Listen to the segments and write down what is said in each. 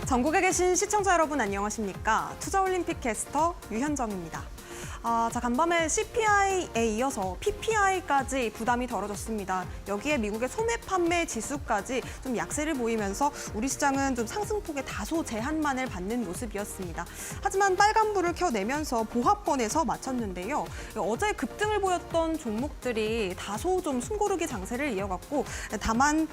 전국에 계신 시청자 여러분 안녕하십니까? 투자올림픽 캐스터 유현정입니다. 자, 간밤에 CPI에 이어서 PPI까지 부담이 덜어졌습니다. 여기에 미국의 소매 판매 지수까지 좀 약세를 보이면서 우리 시장은 좀 상승폭에 다소 제한만을 받는 모습이었습니다. 하지만 빨간불을 켜내면서 보합권에서 마쳤는데요. 어제 급등을 보였던 종목들이 다소 좀 숨고르기 장세를 이어갔고, 다만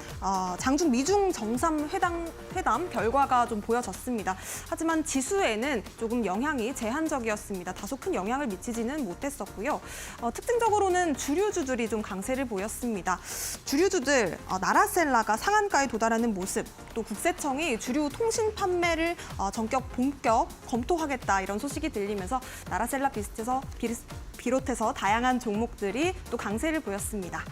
장중 미중 정상회담 결과가 좀 보여졌습니다. 하지만 지수에는 조금 영향이 제한적이었습니다. 다소 큰 영향을 미치지는 못했었고요. 특징적으로는 주류주들이 좀 강세를 보였습니다. 주류주들 나라셀라가 상한가에 도달하는 모습, 또 국세청이 주류 통신 판매를 본격 검토하겠다 이런 소식이 들리면서 나라셀라 비롯해서 다양한 종목들이 또 강세를 보였습니다.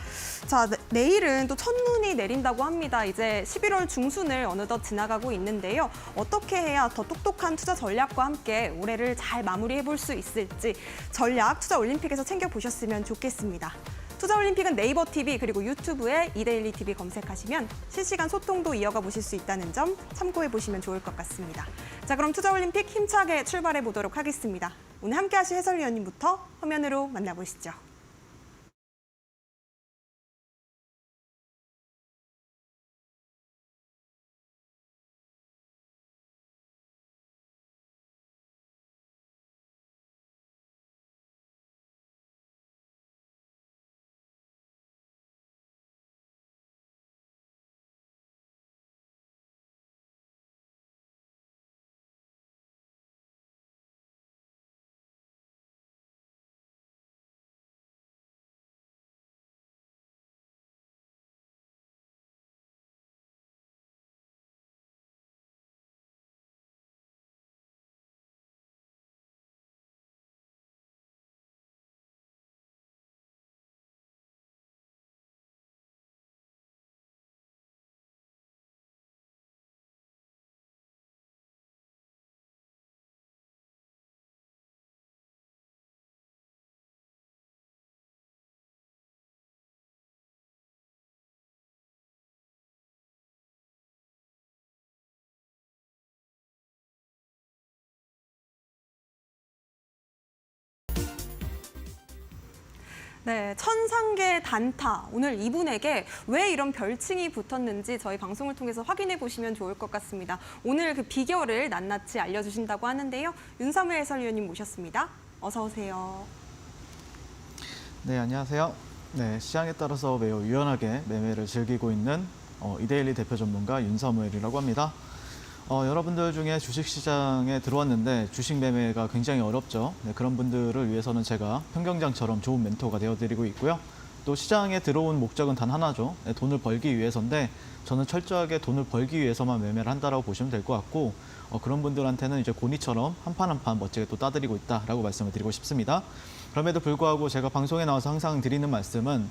자, 내일은 또 첫눈이 내린다고 합니다. 이제 11월 중순을 어느덧 지나가고 있는데요. 어떻게 해야 더 똑똑한 투자 전략과 함께 올해를 잘 마무리해볼 수 있을지 전략 투자올림픽에서 챙겨보셨으면 좋겠습니다. 투자올림픽은 네이버 TV 그리고 유튜브에 이데일리 TV 검색하시면 실시간 소통도 이어가 보실 수 있다는 점 참고해 보시면 좋을 것 같습니다. 자, 그럼 투자올림픽 힘차게 출발해 보도록 하겠습니다. 오늘 함께하실 해설위원님부터 화면으로 만나보시죠. 네, 천상계 단타. 오늘 이분에게 왜 이런 별칭이 붙었는지 저희 방송을 통해서 확인해 보시면 좋을 것 같습니다. 오늘 그 비결을 낱낱이 알려주신다고 하는데요. 윤사무엘 해설위원님 모셨습니다. 어서 오세요. 네, 안녕하세요. 네, 시장에 따라서 매우 유연하게 매매를 즐기고 있는 이데일리 대표 전문가 윤사무엘이라고 합니다. 여러분들 중에 주식시장에 들어왔는데 주식 매매가 굉장히 어렵죠. 네, 그런 분들을 위해서는 제가 평경장처럼 좋은 멘토가 되어드리고 있고요. 또 시장에 들어온 목적은 단 하나죠. 네, 돈을 벌기 위해서인데 저는 철저하게 돈을 벌기 위해서만 매매를 한다라고 보시면 될 것 같고 그런 분들한테는 이제 고니처럼 한 판 한 판 멋지게 또 따드리고 있다라고 말씀을 드리고 싶습니다. 그럼에도 불구하고 제가 방송에 나와서 항상 드리는 말씀은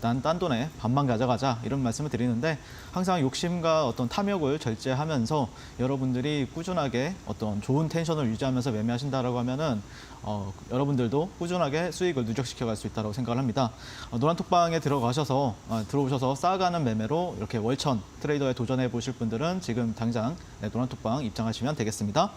난 딴 돈에 반만 가져가자 이런 말씀을 드리는데 항상 욕심과 어떤 탐욕을 절제하면서 여러분들이 꾸준하게 어떤 좋은 텐션을 유지하면서 매매하신다라고 하면은 여러분들도 꾸준하게 수익을 누적시켜 갈 수 있다고 생각을 합니다. 노란톡방에 들어오셔서 쌓아가는 매매로 이렇게 월천 트레이더에 도전해 보실 분들은 지금 당장 노란톡방 입장하시면 되겠습니다.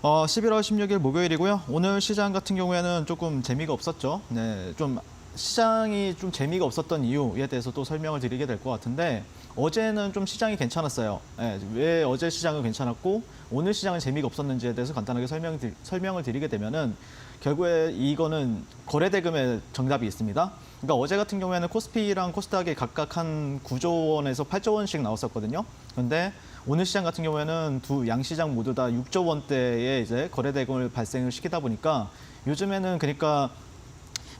11월 16일 목요일이고요. 오늘 시장 같은 경우에는 조금 재미가 없었죠. 네, 좀 시장이 좀 재미가 없었던 이유에 대해서 또 설명을 드리게 될 것 같은데 어제는 좀 시장이 괜찮았어요. 네, 왜 어제 시장은 괜찮았고 오늘 시장은 재미가 없었는지에 대해서 간단하게 설명을 드리게 되면은 결국에 이거는 거래대금의 정답이 있습니다. 그러니까 어제 같은 경우에는 코스피랑 코스닥이 각각 한 9조 원에서 8조 원씩 나왔었거든요. 그런데 오늘 시장 같은 경우에는 두 양시장 모두 다 6조 원대의 이제 거래대금을 발생을 시키다 보니까 요즘에는 그러니까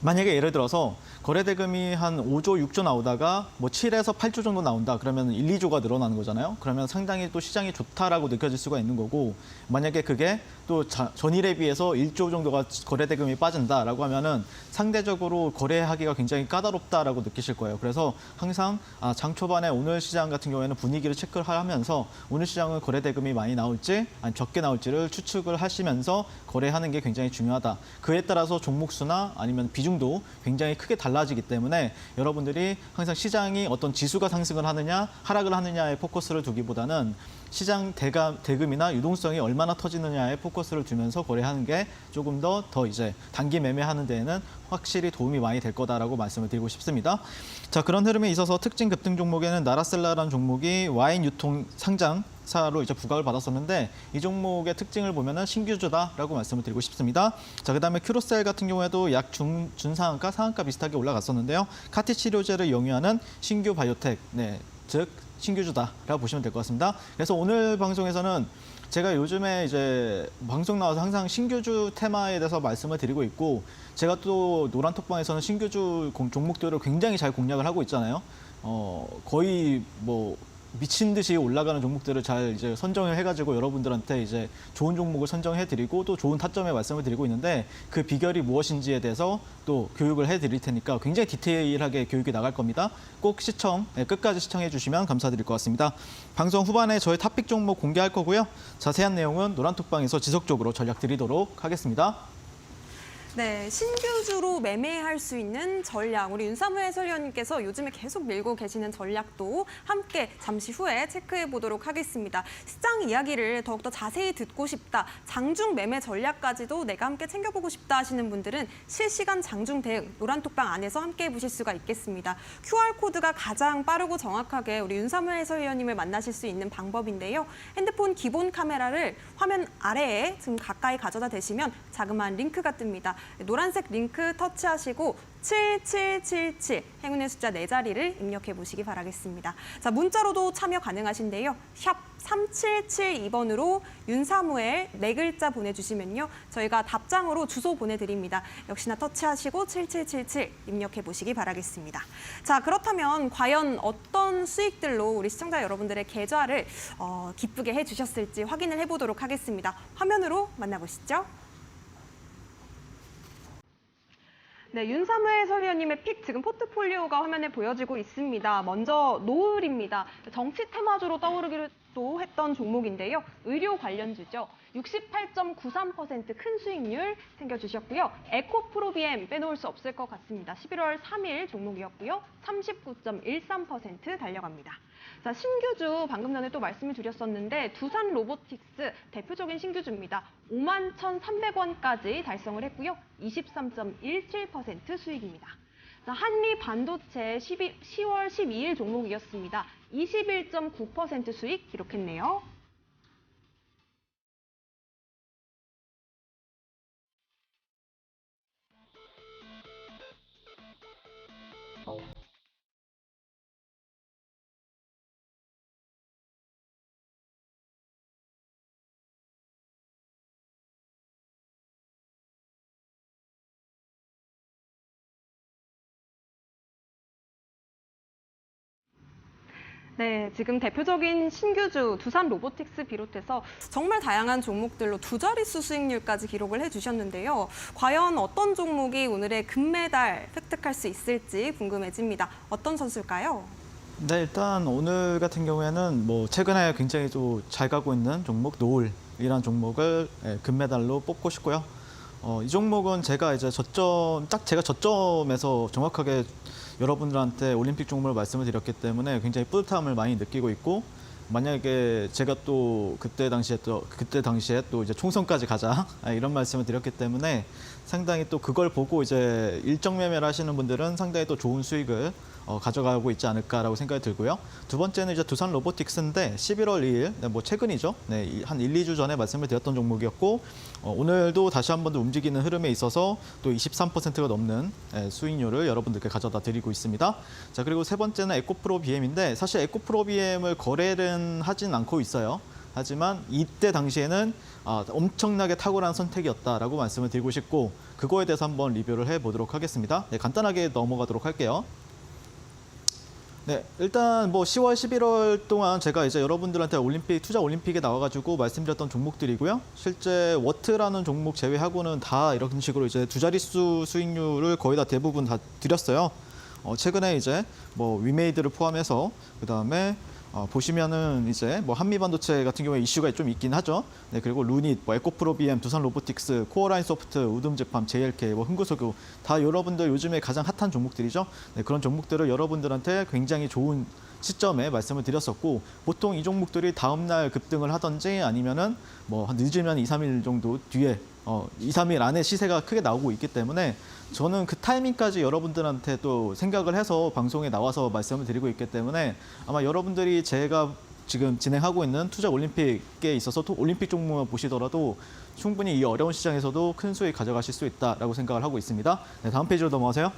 만약에 예를 들어서 거래대금이 한 5조, 6조 나오다가 뭐 7에서 8조 정도 나온다. 그러면 1, 2조가 늘어나는 거잖아요. 그러면 상당히 또 시장이 좋다라고 느껴질 수가 있는 거고 만약에 그게 또 전일에 비해서 1조 정도가 거래대금이 빠진다라고 하면은 상대적으로 거래하기가 굉장히 까다롭다라고 느끼실 거예요. 그래서 항상 장 초반에 오늘 시장 같은 경우에는 분위기를 체크를 하면서 오늘 시장은 거래대금이 많이 나올지 아니면 적게 나올지를 추측을 하시면서 거래하는 게 굉장히 중요하다. 그에 따라서 종목수나 아니면 비중 비중도 굉장히 크게 달라지기 때문에 여러분들이 항상 시장이 어떤 지수가 상승을 하느냐 하락을 하느냐에 포커스를 두기보다는 시장 대금이나 유동성이 얼마나 터지느냐에 포커스를 두면서 거래하는 게 조금 더 이제 단기 매매하는 데에는 확실히 도움이 많이 될 거다라고 말씀을 드리고 싶습니다. 자, 그런 흐름에 있어서 특징 급등 종목에는 나라셀라라는 종목이 와인 유통 상장사로 이제 부각을 받았었는데 이 종목의 특징을 보면은 신규주다라고 말씀을 드리고 싶습니다. 자, 그다음에 큐로셀 같은 경우에도 약 준상한가 상한가 비슷하게 올라갔었는데요. 카티 치료제를 영위하는 신규 바이오텍, 즉 신규주다라고 보시면 될 것 같습니다. 그래서 오늘 방송에서는 제가 요즘에 이제 방송 나와서 항상 신규주 테마에 대해서 말씀을 드리고 있고 제가 또 노란톡방에서는 신규주 종목들을 굉장히 잘 공략을 하고 있잖아요. 거의 뭐 미친 듯이 올라가는 종목들을 잘 이제 선정을 해가지고 여러분들한테 이제 좋은 종목을 선정해드리고 또 좋은 타점에 말씀을 드리고 있는데 그 비결이 무엇인지에 대해서 또 교육을 해드릴 테니까 굉장히 디테일하게 교육이 나갈 겁니다. 꼭 끝까지 시청해 주시면 감사드릴 것 같습니다. 방송 후반에 저희 탑픽 종목 공개할 거고요. 자세한 내용은 노란톡방에서 지속적으로 전략 드리도록 하겠습니다. 네, 신규주로 매매할 수 있는 전략. 우리 윤사무 해설위원님께서 요즘에 계속 밀고 계시는 전략도 함께 잠시 후에 체크해 보도록 하겠습니다. 시장 이야기를 더욱더 자세히 듣고 싶다. 장중 매매 전략까지도 내가 함께 챙겨보고 싶다 하시는 분들은 실시간 장중 대응 노란톡방 안에서 함께 보실 수가 있겠습니다. QR코드가 가장 빠르고 정확하게 우리 윤사무 해설위원님을 만나실 수 있는 방법인데요. 핸드폰 기본 카메라를 화면 아래에 지금 가까이 가져다 대시면 자그마한 링크가 뜹니다. 노란색 링크 터치하시고 7777 행운의 숫자 4자리를 입력해 보시기 바라겠습니다. 자, 문자로도 참여 가능하신데요. 샵 3772번으로 윤사무엘 4글자 보내주시면요. 저희가 답장으로 주소 보내드립니다. 역시나 터치하시고 7777 입력해 보시기 바라겠습니다. 자, 그렇다면 과연 어떤 수익들로 우리 시청자 여러분들의 계좌를 기쁘게 해주셨을지 확인을 해보도록 하겠습니다. 화면으로 만나보시죠. 네, 윤사무 해설위원님의 픽 지금 포트폴리오가 화면에 보여지고 있습니다. 먼저 노을입니다. 정치 테마주로 떠오르기도 했던 종목인데요. 의료 관련주죠. 68.93% 큰 수익률 챙겨주셨고요. 에코프로비엠 빼놓을 수 없을 것 같습니다. 11월 3일 종목이었고요. 39.13% 달려갑니다. 자, 신규주 방금 전에 또 말씀을 드렸었는데 두산 로보틱스 대표적인 신규주입니다. 51,300원까지 달성을 했고요. 23.17% 수익입니다. 자, 한리 반도체 10월 12일 종목이었습니다. 21.9% 수익 기록했네요. 네, 지금 대표적인 신규주 두산 로보틱스 비롯해서 정말 다양한 종목들로 두 자릿수 수익률까지 기록을 해주셨는데요. 과연 어떤 종목이 오늘의 금메달 획득할 수 있을지 궁금해집니다. 어떤 선수일까요? 네, 일단 오늘 같은 경우에는 뭐 최근에 굉장히 또 잘 가고 있는 종목 노을이라는 종목을 금메달로 뽑고 싶고요. 이 종목은 제가 이제 제가 저점에서 정확하게 여러분들한테 올림픽 종목을 말씀을 드렸기 때문에 굉장히 뿌듯함을 많이 느끼고 있고 만약에 제가 또 그때 당시에 또 이제 총선까지 가자 이런 말씀을 드렸기 때문에 상당히 또 그걸 보고 이제 일정 매매를 하시는 분들은 상당히 또 좋은 수익을 가져가고 있지 않을까라고 생각이 들고요. 두 번째는 이제 두산 로보틱스인데 11월 2일, 뭐 최근이죠. 네, 한 1, 2주 전에 말씀을 드렸던 종목이었고 오늘도 다시 한 번 더 움직이는 흐름에 있어서 또 23%가 넘는 수익률을 여러분들께 가져다 드리고 있습니다. 자, 그리고 세 번째는 에코프로 BM인데 사실 에코프로 BM을 거래는 하진 않고 있어요. 하지만 이때 당시에는 엄청나게 탁월한 선택이었다라고 말씀을 드리고 싶고 그거에 대해서 한번 리뷰를 해보도록 하겠습니다. 네, 간단하게 넘어가도록 할게요. 네, 일단 뭐 10월, 11월 동안 제가 이제 여러분들한테 투자 올림픽에 나와가지고 말씀드렸던 종목들이고요. 실제 워트라는 종목 제외하고는 다 이런 식으로 이제 두 자릿수 수익률을 거의 다 대부분 다 드렸어요. 최근에 이제 뭐 위메이드를 포함해서 그 다음에 보시면은 이제 뭐 한미반도체 같은 경우에 이슈가 좀 있긴 하죠. 네, 그리고 루닛, 뭐 에코프로 BM, 두산 로보틱스, 코어라인 소프트, 우듬제팜, JLK, 뭐 흥구석유 다 여러분들 요즘에 가장 핫한 종목들이죠. 네, 그런 종목들을 여러분들한테 굉장히 좋은 시점에 말씀을 드렸었고, 보통 이 종목들이 다음 날 급등을 하든지 아니면은 뭐 늦으면 2, 3일 정도 뒤에 2, 3일 안에 시세가 크게 나오고 있기 때문에 저는 그 타이밍까지 여러분들한테 또 생각을 해서 방송에 나와서 말씀을 드리고 있기 때문에 아마 여러분들이 제가 지금 진행하고 있는 투자 올림픽에 있어서 또 올림픽 종목만 보시더라도 충분히 이 어려운 시장에서도 큰 수익 가져가실 수 있다라고 생각을 하고 있습니다. 네, 다음 페이지로 넘어가세요.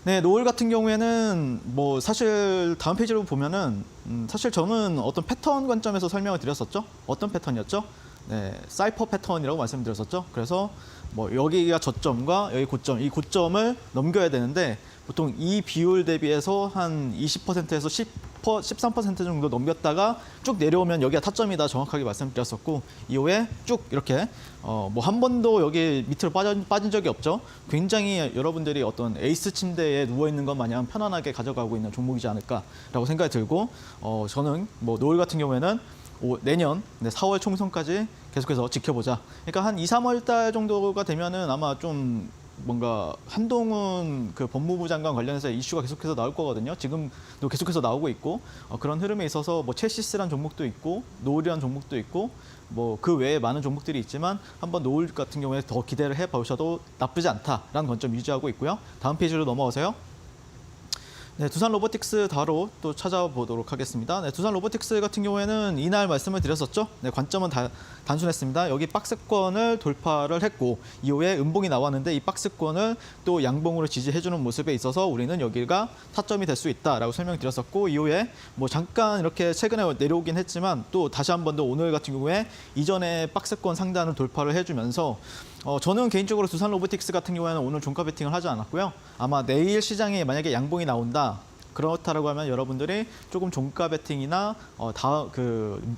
네, 노을 같은 경우에는 뭐 사실 다음 페이지로 보면은 사실 저는 어떤 패턴 관점에서 설명을 드렸었죠. 어떤 패턴이었죠? 네, 사이퍼 패턴이라고 말씀드렸었죠. 그래서 뭐 여기가 저점과 여기 고점, 이 고점을 넘겨야 되는데 보통 이 비율 대비해서 한 20%에서 13% 정도 넘겼다가 쭉 내려오면 여기가 타점이다 정확하게 말씀드렸었고, 이후에 쭉 이렇게 뭐 한 번도 여기 밑으로 빠진 적이 없죠. 굉장히 여러분들이 어떤 에이스 침대에 누워 있는 것 마냥 편안하게 가져가고 있는 종목이지 않을까라고 생각이 들고, 저는 뭐 노을 같은 경우에는 내년 4월 총선까지 계속해서 지켜보자. 그러니까 한 2, 3월 달 정도가 되면은 아마 좀 뭔가 한동훈 그 법무부 장관 관련해서 이슈가 계속해서 나올 거거든요. 지금도 계속해서 나오고 있고, 그런 흐름에 있어서 뭐 첼시스란 종목도 있고 노을이란 종목도 있고 뭐 그 외에 많은 종목들이 있지만 한번 노을 같은 경우에 더 기대를 해보셔도 나쁘지 않다라는 관점 유지하고 있고요. 다음 페이지로 넘어가세요. 네, 두산 로보틱스 바로 또 찾아보도록 하겠습니다. 네, 두산 로보틱스 같은 경우에는 이날 말씀을 드렸었죠. 네, 관점은 단순했습니다. 여기 박스권을 돌파를 했고 이후에 음봉이 나왔는데 이 박스권을 또 양봉으로 지지해주는 모습에 있어서 우리는 여기가 타점이 될 수 있다라고 설명드렸었고, 이후에 뭐 잠깐 이렇게 최근에 내려오긴 했지만 또 다시 한 번 더 오늘 같은 경우에 이전에 박스권 상단을 돌파를 해주면서 저는 개인적으로 두산 로보틱스 같은 경우에는 오늘 종가 베팅을 하지 않았고요. 아마 내일 시장에 만약에 양봉이 나온다. 그렇다라고 하면 여러분들이 조금 종가 베팅이나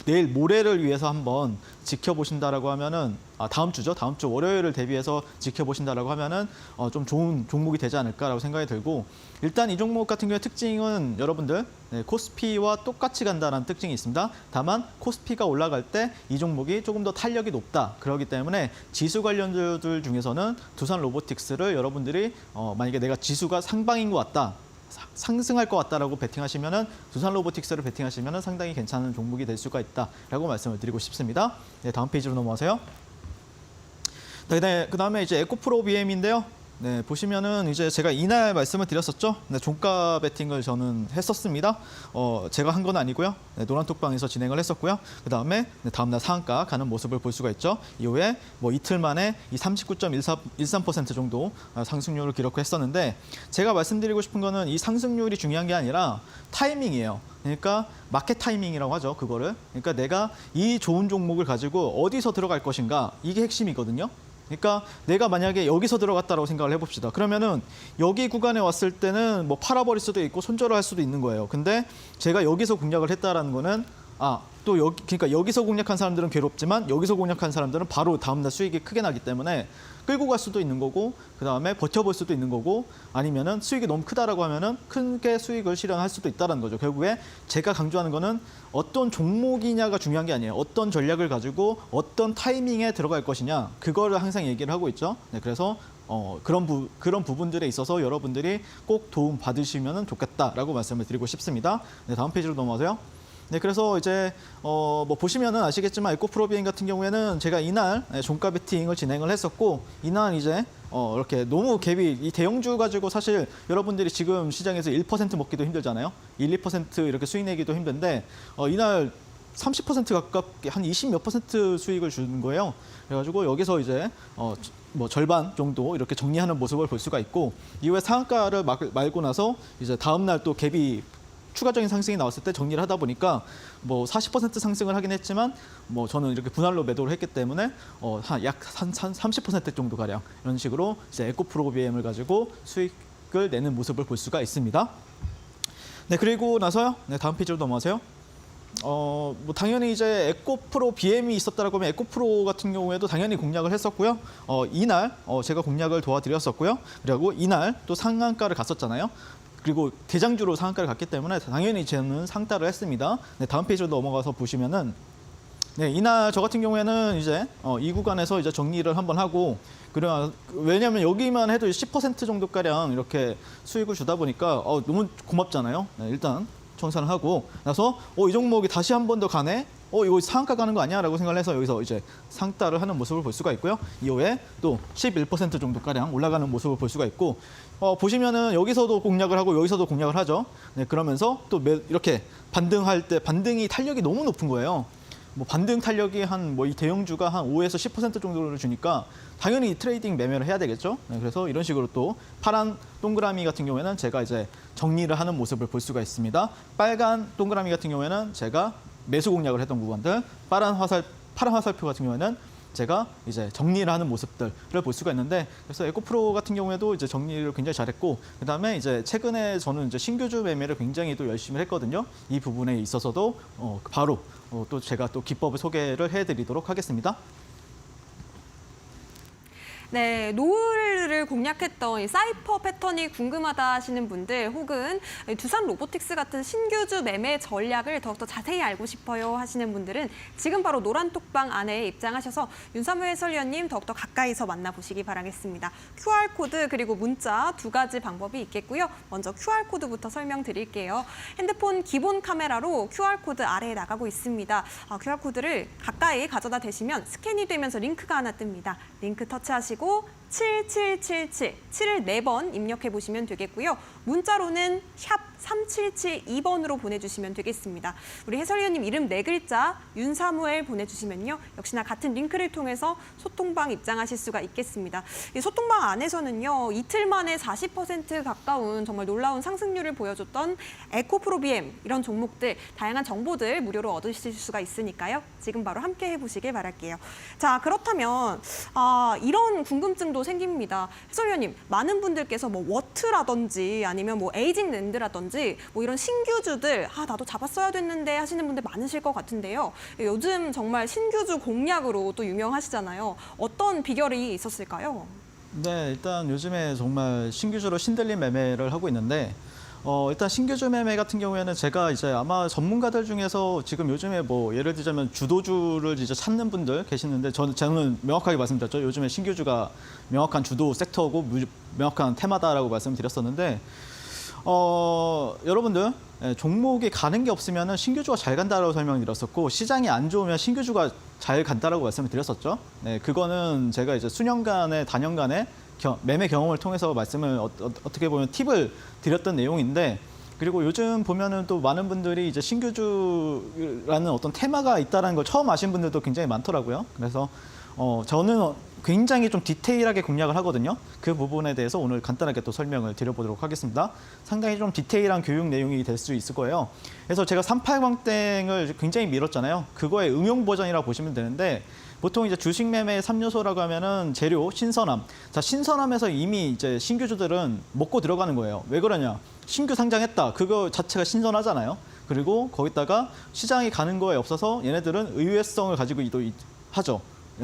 내일 모레를 위해서 한번 지켜보신다라고 하면은 다음 주죠. 다음 주 월요일을 대비해서 지켜보신다라고 하면은 좀 좋은 종목이 되지 않을까라고 생각이 들고, 일단 이 종목 같은 경우에 특징은 여러분들 코스피와 똑같이 간다는 특징이 있습니다. 다만 코스피가 올라갈 때 이 종목이 조금 더 탄력이 높다. 그렇기 때문에 지수 관련주들 중에서는 두산 로보틱스를 여러분들이 만약에 내가 지수가 상방인 것 같다. 상승할 것 같다라고 베팅하시면은 두산 로보틱스를 베팅하시면은 상당히 괜찮은 종목이 될 수가 있다라고 말씀을 드리고 싶습니다. 네, 다음 페이지로 넘어가세요. 네, 그다음에 이제 에코프로 BM인데요. 네, 보시면은 이제 제가 이날 말씀을 드렸었죠. 네, 종가 베팅을 저는 했었습니다. 제가 한 건 아니고요. 네, 노란톡방에서 진행을 했었고요. 그다음에 다음날 상한가 가는 모습을 볼 수가 있죠. 이후에 뭐 이틀 만에 이 39.13% 정도 상승률을 기록했었는데, 제가 말씀드리고 싶은 거는 이 상승률이 중요한 게 아니라 타이밍이에요. 그러니까 마켓 타이밍이라고 하죠. 그거를. 그러니까 내가 이 좋은 종목을 가지고 어디서 들어갈 것인가, 이게 핵심이거든요. 그러니까 내가 만약에 여기서 들어갔다라고 생각을 해봅시다. 그러면은 여기 구간에 왔을 때는 뭐 팔아버릴 수도 있고 손절을 할 수도 있는 거예요. 근데 제가 여기서 공략을 했다라는 거는 또 여기, 그러니까 여기서 공략한 사람들은 괴롭지만 여기서 공략한 사람들은 바로 다음날 수익이 크게 나기 때문에 끌고 갈 수도 있는 거고, 그 다음에 버텨볼 수도 있는 거고, 아니면은 수익이 너무 크다라고 하면은 크게 수익을 실현할 수도 있다는 거죠. 결국에 제가 강조하는 거는 어떤 종목이냐가 중요한 게 아니에요. 어떤 전략을 가지고 어떤 타이밍에 들어갈 것이냐, 그거를 항상 얘기를 하고 있죠. 네, 그래서 그런 부분들에 있어서 여러분들이 꼭 도움 받으시면 좋겠다라고 말씀을 드리고 싶습니다. 네, 다음 페이지로 넘어가세요. 네, 그래서 이제 뭐 보시면은 아시겠지만 에코프로비엔 같은 경우에는 제가 이날 종가 베팅을 진행을 했었고, 이날 이제 이렇게 너무 갭이 이 대형주 가지고 사실 여러분들이 지금 시장에서 1% 먹기도 힘들잖아요. 1, 2% 이렇게 수익 내기도 힘든데 이날 30% 가깝게 한 20몇 % 수익을 주는 거예요. 그래가지고 여기서 이제 뭐 절반 정도 이렇게 정리하는 모습을 볼 수가 있고, 이후에 상한가를 말고 나서 이제 다음 날 또 갭이 추가적인 상승이 나왔을 때 정리를 하다 보니까 뭐 40% 상승을 하긴 했지만 뭐 저는 이렇게 분할로 매도를 했기 때문에 약 30% 정도 가량 이런 식으로 이제 에코프로 BM을 가지고 수익을 내는 모습을 볼 수가 있습니다. 네, 그리고 나서요. 네, 다음 페이지로 넘어가세요. 뭐 당연히 이제 에코프로 BM이 있었다라고 하면 에코프로 같은 경우에도 당연히 공략을 했었고요. 이날 제가 공략을 도와드렸었고요. 그리고 이날 또 상한가를 갔었잖아요. 그리고 대장주로 상한가를 갔기 때문에 당연히 저는 상따를 했습니다. 네, 다음 페이지로 넘어가서 보시면은 네, 이날 저 같은 경우에는 이제 이 구간에서 이제 정리를 한번 하고 그래 왜냐하면 여기만 해도 10% 정도 가량 이렇게 수익을 주다 보니까 너무 고맙잖아요. 네, 일단 청산을 하고 나서 이 종목이 다시 한 번 더 가네. 이거 상한가 가는 거 아니야라고 생각을 해서 여기서 이제 상따를 하는 모습을 볼 수가 있고요. 이후에 또 11% 정도 가량 올라가는 모습을 볼 수가 있고 보시면은 여기서도 공략을 하고 여기서도 공략을 하죠. 네, 그러면서 또 이렇게 반등할 때 반등이 탄력이 너무 높은 거예요. 뭐 반등 탄력이 한 이 대형주가 한 5에서 10% 정도를 주니까 당연히 트레이딩 매매를 해야 되겠죠. 네, 그래서 이런 식으로 또 파란 동그라미 같은 경우에는 제가 이제 정리를 하는 모습을 볼 수가 있습니다. 빨간 동그라미 같은 경우에는 제가 매수 공략을 했던 구간들, 파란 화살표 같은 경우에는 제가 이제 정리를 하는 모습들을 볼 수가 있는데 그래서 에코프로 같은 경우에도 이제 정리를 굉장히 잘했고 그다음에 이제 최근에 저는 이제 신규주 매매를 굉장히 또 열심히 했거든요. 이 부분에 있어서도 바로 또 제가 또 기법을 소개를 해드리도록 하겠습니다. 네, 노을을 공략했던 이 사이퍼 패턴이 궁금하다 하시는 분들 혹은 두산 로보틱스 같은 신규주 매매 전략을 더욱더 자세히 알고 싶어요 하시는 분들은 지금 바로 노란 톡방 안에 입장하셔서 윤삼호 해설위원님 더욱더 가까이서 만나보시기 바라겠습니다. QR코드 그리고 문자 두 가지 방법이 있겠고요. 먼저 QR코드부터 설명드릴게요. 핸드폰 기본 카메라로 QR코드 아래에 나가고 있습니다. QR코드를 가까이 가져다 대시면 스캔이 되면서 링크가 하나 뜹니다. 링크 터치하시고 7777, 7을 4번 입력해 보시면 되겠고요. 문자로는 샵 3772번으로 보내주시면 되겠습니다. 우리 해설위원님 이름 4글자 윤사무엘 보내주시면요. 역시나 같은 링크를 통해서 소통방 입장하실 수가 있겠습니다. 이 소통방 안에서는요. 이틀 만에 40% 가까운 정말 놀라운 상승률을 보여줬던 에코프로 BM 이런 종목들 다양한 정보들 무료로 얻으실 수가 있으니까요. 지금 바로 함께 해보시길 바랄게요. 자, 그렇다면 이런 궁금증도 생깁니다. 해설위원님, 많은 분들께서 뭐 워트라든지 아니면 뭐 에이징 랜드라든지 뭐 이런 신규주들 나도 잡았어야 됐는데 하시는 분들 많으실 것 같은데요. 요즘 정말 신규주 공략으로 또 유명하시잖아요. 어떤 비결이 있었을까요? 네, 일단 요즘에 정말 신규주로 신들린 매매를 하고 있는데 일단 신규주 매매 같은 경우에는 제가 이제 아마 전문가들 중에서 지금 요즘에 뭐 예를 들자면 주도주를 이제 찾는 분들 계시는데 저는 명확하게 말씀드렸죠. 요즘에 신규주가 명확한 주도 섹터고 명확한 테마다라고 말씀드렸었는데 여러분들 종목이 가는 게 없으면 신규주가 잘 간다라고 설명드렸었고 시장이 안 좋으면 신규주가 잘 간다라고 말씀을 드렸었죠. 네, 그거는 제가 이제 수년간의 단연간의 매매 경험을 통해서 말씀을 어떻게 보면 팁을 드렸던 내용인데 그리고 요즘 보면은 또 많은 분들이 이제 신규주라는 어떤 테마가 있다는 걸 처음 아신 분들도 굉장히 많더라고요. 그래서 저는 굉장히 좀 디테일하게 공략을 하거든요. 그 부분에 대해서 오늘 간단하게 또 설명을 드려보도록 하겠습니다. 상당히 좀 디테일한 교육 내용이 될 수 있을 거예요. 그래서 제가 38광땡을 굉장히 밀었잖아요. 그거의 응용 버전이라고 보시면 되는데 보통 이제 주식 매매의 3요소라고 하면은 재료, 신선함. 자, 신선함에서 이미 이제 신규주들은 먹고 들어가는 거예요. 왜 그러냐? 신규 상장했다. 그거 자체가 신선하잖아요. 그리고 거기다가 시장이 가는 거에 없어서 얘네들은 의외성을 가지고 하죠.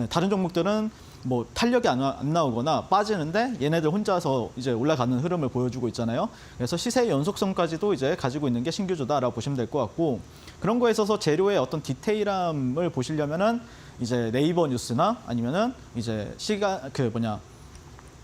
다른 종목들은 뭐 탄력이 안 나오거나 빠지는데 얘네들 혼자서 이제 올라가는 흐름을 보여주고 있잖아요. 그래서 시세의 연속성까지도 이제 가지고 있는 게 신규주다라고 보시면 될 것 같고 그런 거에 있어서 재료의 어떤 디테일함을 보시려면은 이제 네이버 뉴스나 아니면은 이제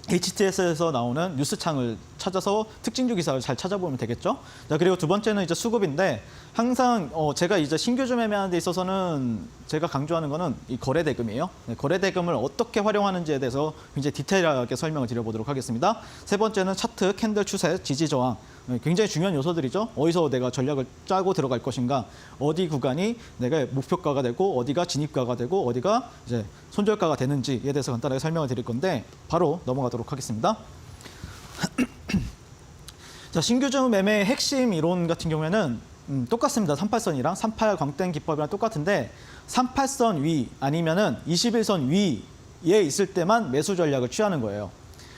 HTS에서 나오는 뉴스창을 찾아서 특징주 기사를 잘 찾아보면 되겠죠. 자, 그리고 두 번째는 이제 수급인데 항상 제가 이제 신규주 매매하는 데 있어서는 제가 강조하는 거는 이 거래 대금이에요. 네, 거래 대금을 어떻게 활용하는지에 대해서 굉장히 디테일하게 설명을 드려보도록 하겠습니다. 세 번째는 차트, 캔들 추세, 지지 저항. 굉장히 중요한 요소들이죠. 어디서 내가 전략을 짜고 들어갈 것인가, 어디 구간이 내가 목표가가 되고 어디가 진입가가 되고 어디가 이제 손절가가 되는지에 대해서 간단하게 설명을 드릴 건데 바로 넘어가도록 하겠습니다. 자, 신규주 매매의 핵심 이론 같은 경우에는 똑같습니다. 38선이랑 38광땡 기법이랑 똑같은데 38선 위 아니면은 21선 위에 있을 때만 매수 전략을 취하는 거예요.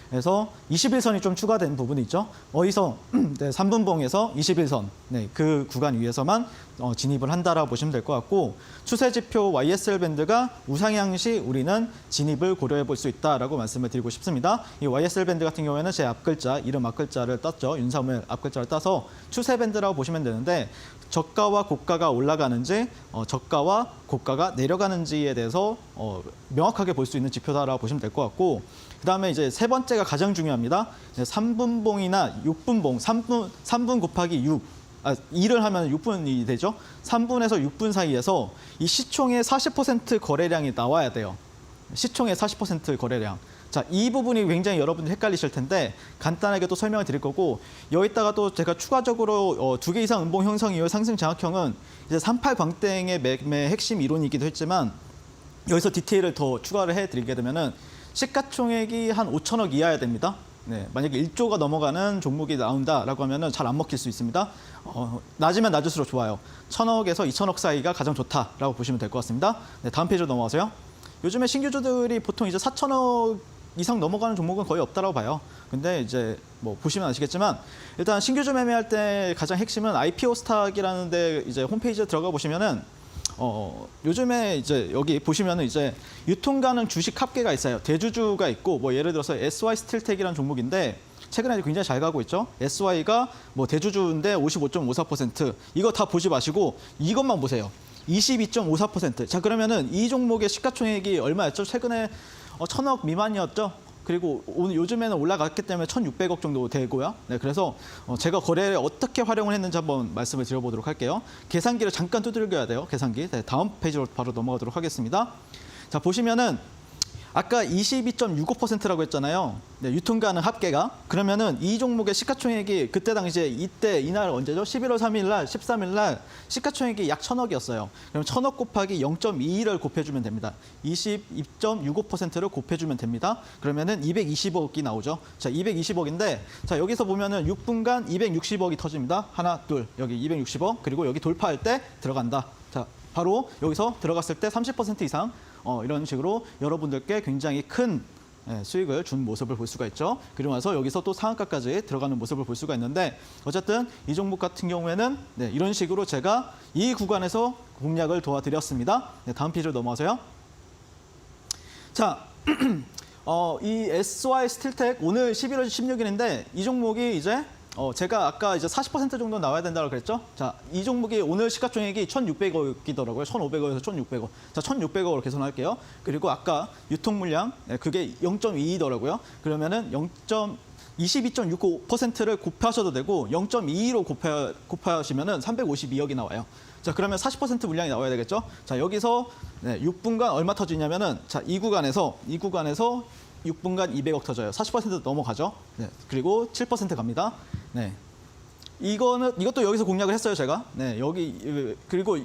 그래서 21선이 좀 추가된 부분이 있죠. 어디서 3분봉에서 21선 그 구간 위에서만 진입을 한다라고 보시면 될 것 같고 추세 지표 YSL 밴드가 우상향 시 우리는 진입을 고려해 볼 수 있다라고 말씀을 드리고 싶습니다. 이 YSL 밴드 같은 경우에는 제 앞글자, 이름 앞글자를 땄죠. 윤사무엘 앞글자를 따서 추세 밴드라고 보시면 되는데 저가와 고가가 올라가는지 저가와 고가가 내려가는지에 대해서 명확하게 볼 수 있는 지표다라고 보시면 될 것 같고 그다음에 이제 세 번째가 가장 중요합니다. 3분봉이나 6분봉, 3분 곱하기 6, 2를 하면 6분이 되죠. 3분에서 6분 사이에서 이 시총의 40% 거래량이 나와야 돼요. 시총의 40% 거래량. 자, 이 부분이 굉장히 여러분들 헷갈리실 텐데 간단하게 또 설명을 드릴 거고 여기다가 또 제가 추가적으로 2개 이상 음봉 형성 이후 상승 장악형은 이제 38 광땡의 매매 핵심 이론이기도 했지만 여기서 디테일을 더 추가를 해드리게 되면은 시가총액이 한 5천억 이하여야 됩니다. 네, 만약에 1조가 넘어가는 종목이 나온다라고 하면은 잘 안 먹힐 수 있습니다. 낮으면 낮을수록 좋아요. 1,000억에서 2,000억 사이가 가장 좋다라고 보시면 될 것 같습니다. 네, 다음 페이지로 넘어가세요. 요즘에 신규주들이 보통 이제 4,000억 이상 넘어가는 종목은 거의 없다라고 봐요. 근데 이제 뭐 보시면 아시겠지만 일단 신규주 매매할 때 가장 핵심은 IPO 스탁이라는 데 이제 홈페이지에 들어가 보시면은 요즘에 이제 여기 보시면은 이제 유통 가능 주식 합계가 있어요. 대주주가 있고 뭐 예를 들어서 SY 스틸텍이라는 종목인데 최근에 굉장히 잘 가고 있죠. SY가 뭐 대주주인데 55.54% 이거 다 보지 마시고 이것만 보세요. 22.54%. 자, 그러면은 이 종목의 시가총액이 얼마였죠? 최근에 1,000억 미만이었죠. 그리고 오늘 요즘에는 올라갔기 때문에 1,600억 정도 되고요. 네, 그래서 제가 거래를 어떻게 활용을 했는지 한번 말씀을 드려보도록 할게요. 계산기를 잠깐 두들겨야 돼요. 계산기. 네, 다음 페이지로 바로 넘어가도록 하겠습니다. 자, 보시면은 아까 22.65%라고 했잖아요. 네, 유통 가능 합계가. 그러면은 이 종목의 시가총액이 그때 당시에 이날 언제죠? 11월 3일 날, 13일 날 시가총액이 약 1,000억이었어요. 그럼 1,000억 곱하기 0.22를 곱해주면 됩니다. 22.65%를 곱해주면 됩니다. 그러면은 220억이 나오죠. 자, 220억인데 자, 여기서 보면은 6분간 260억이 터집니다. 하나, 둘, 여기 260억. 그리고 여기 돌파할 때 들어간다. 자, 바로 여기서 들어갔을 때 30% 이상 이런 식으로 여러분들께 굉장히 큰 수익을 준 모습을 볼 수가 있죠. 그리고 나서 여기서 또 상한가까지 들어가는 모습을 볼 수가 있는데 어쨌든 이 종목 같은 경우에는 네, 이런 식으로 제가 이 구간에서 공략을 도와드렸습니다. 네, 다음 페이지로 넘어가세요. 자, 이 SY 스틸텍 오늘 11월 16일인데 이 종목이 이제 제가 아까 이제 40% 정도 나와야 된다고 그랬죠? 자, 이 종목이 오늘 시가총액이 1,600억이더라고요. 1,500억에서 1,600억. 자, 1,600억으로 계산할게요. 그리고 아까 유통 물량, 그게 0.2더라고요. 그러면은 22.65%를 곱하셔도 되고 0.22로 곱하시면은 352억이 나와요. 자, 그러면 40% 물량이 나와야 되겠죠? 자, 여기서 6분간 얼마 터지냐면은 자, 이 구간에서 6분간 200억 터져요. 40% 넘어가죠. 네, 그리고 7% 갑니다. 네, 이것도 여기서 공략을 했어요, 제가. 네, 여기 그리고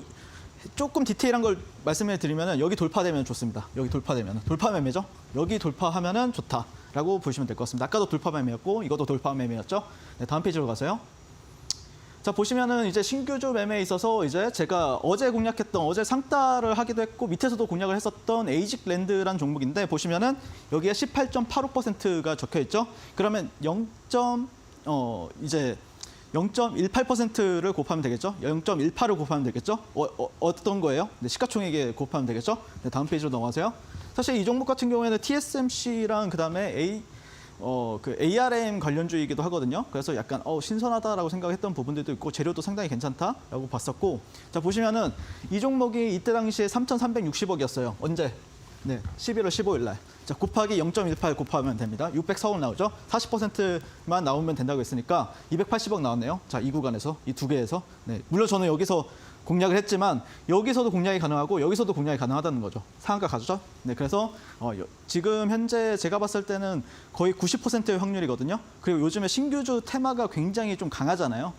조금 디테일한 걸 말씀해 드리면은 여기 돌파되면 좋습니다. 여기 돌파되면 돌파 매매죠. 여기 돌파하면은 좋다라고 보시면 될 것 같습니다. 아까도 돌파 매매였고 이것도 돌파 매매였죠. 네, 다음 페이지로 가세요. 자, 보시면은 이제 신규주 매매에 있어서 이제 제가 어제 공략했던 어제 상따를 하기도 했고 밑에서도 공략을 했었던 에이직랜드라는 종목인데 보시면은 여기에 18.85%가 적혀 있죠. 그러면 0.18%를 곱하면 되겠죠. 0.18을 곱하면 되겠죠. 어떤 거예요? 네, 시가총액에 곱하면 되겠죠. 네, 다음 페이지로 넘어가세요. 사실 이 종목 같은 경우에는 TSMC랑 그다음에 ARM 관련주이기도 하거든요. 그래서 약간 신선하다라고 생각했던 부분들도 있고 재료도 상당히 괜찮다라고 봤었고 자, 보시면은 이 종목이 이때 당시에 3,360억이었어요. 언제? 네, 11월 15일 날. 자, 곱하기 0.18 곱하면 됩니다. 604억 나오죠. 40%만 나오면 된다고 했으니까 280억 나왔네요. 자, 이 구간에서 이 두 개에서. 네, 물론 저는 여기서 공략을 했지만 여기서도 공략이 가능하고 여기서도 공략이 가능하다는 거죠. 상한가 가죠. 네, 그래서 지금 현재 제가 봤을 때는 거의 90%의 확률이거든요. 그리고 요즘에 신규주 테마가 굉장히 좀 강하잖아요.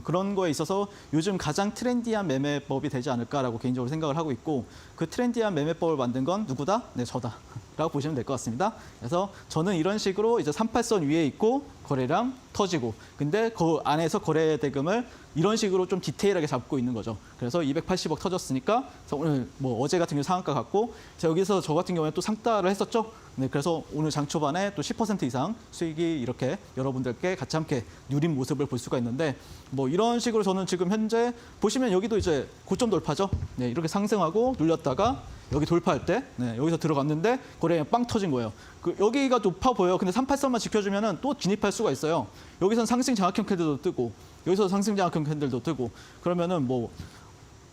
그런 거에 있어서 요즘 가장 트렌디한 매매법이 되지 않을까라고 개인적으로 생각을 하고 있고 그 트렌디한 매매법을 만든 건 누구다? 네, 저다. 라고 보시면 될 것 같습니다. 그래서 저는 이런 식으로 이제 38선 위에 있고 거래량 터지고, 근데 그 안에서 거래 대금을 이런 식으로 좀 디테일하게 잡고 있는 거죠. 그래서 280억 터졌으니까 오늘 뭐 어제 같은 경우 상한가 갔고, 자, 여기서 저 같은 경우에 또 상따를 했었죠. 네, 그래서 오늘 장 초반에 또 10% 이상 수익이 이렇게 여러분들께 같이 함께 누린 모습을 볼 수가 있는데, 뭐 이런 식으로 저는 지금 현재 보시면 여기도 이제 고점 돌파죠. 네, 이렇게 상승하고 눌렸다가 여기 돌파할 때, 네, 여기서 들어갔는데 거래량이 빵 터진 거예요. 여기가 높아 보여요. 근데 38선만 지켜주면은 또 진입할 수가 있어요. 여기선 상승 장악형 캔들도 뜨고, 여기서 상승 장악형 캔들도 뜨고, 그러면은 뭐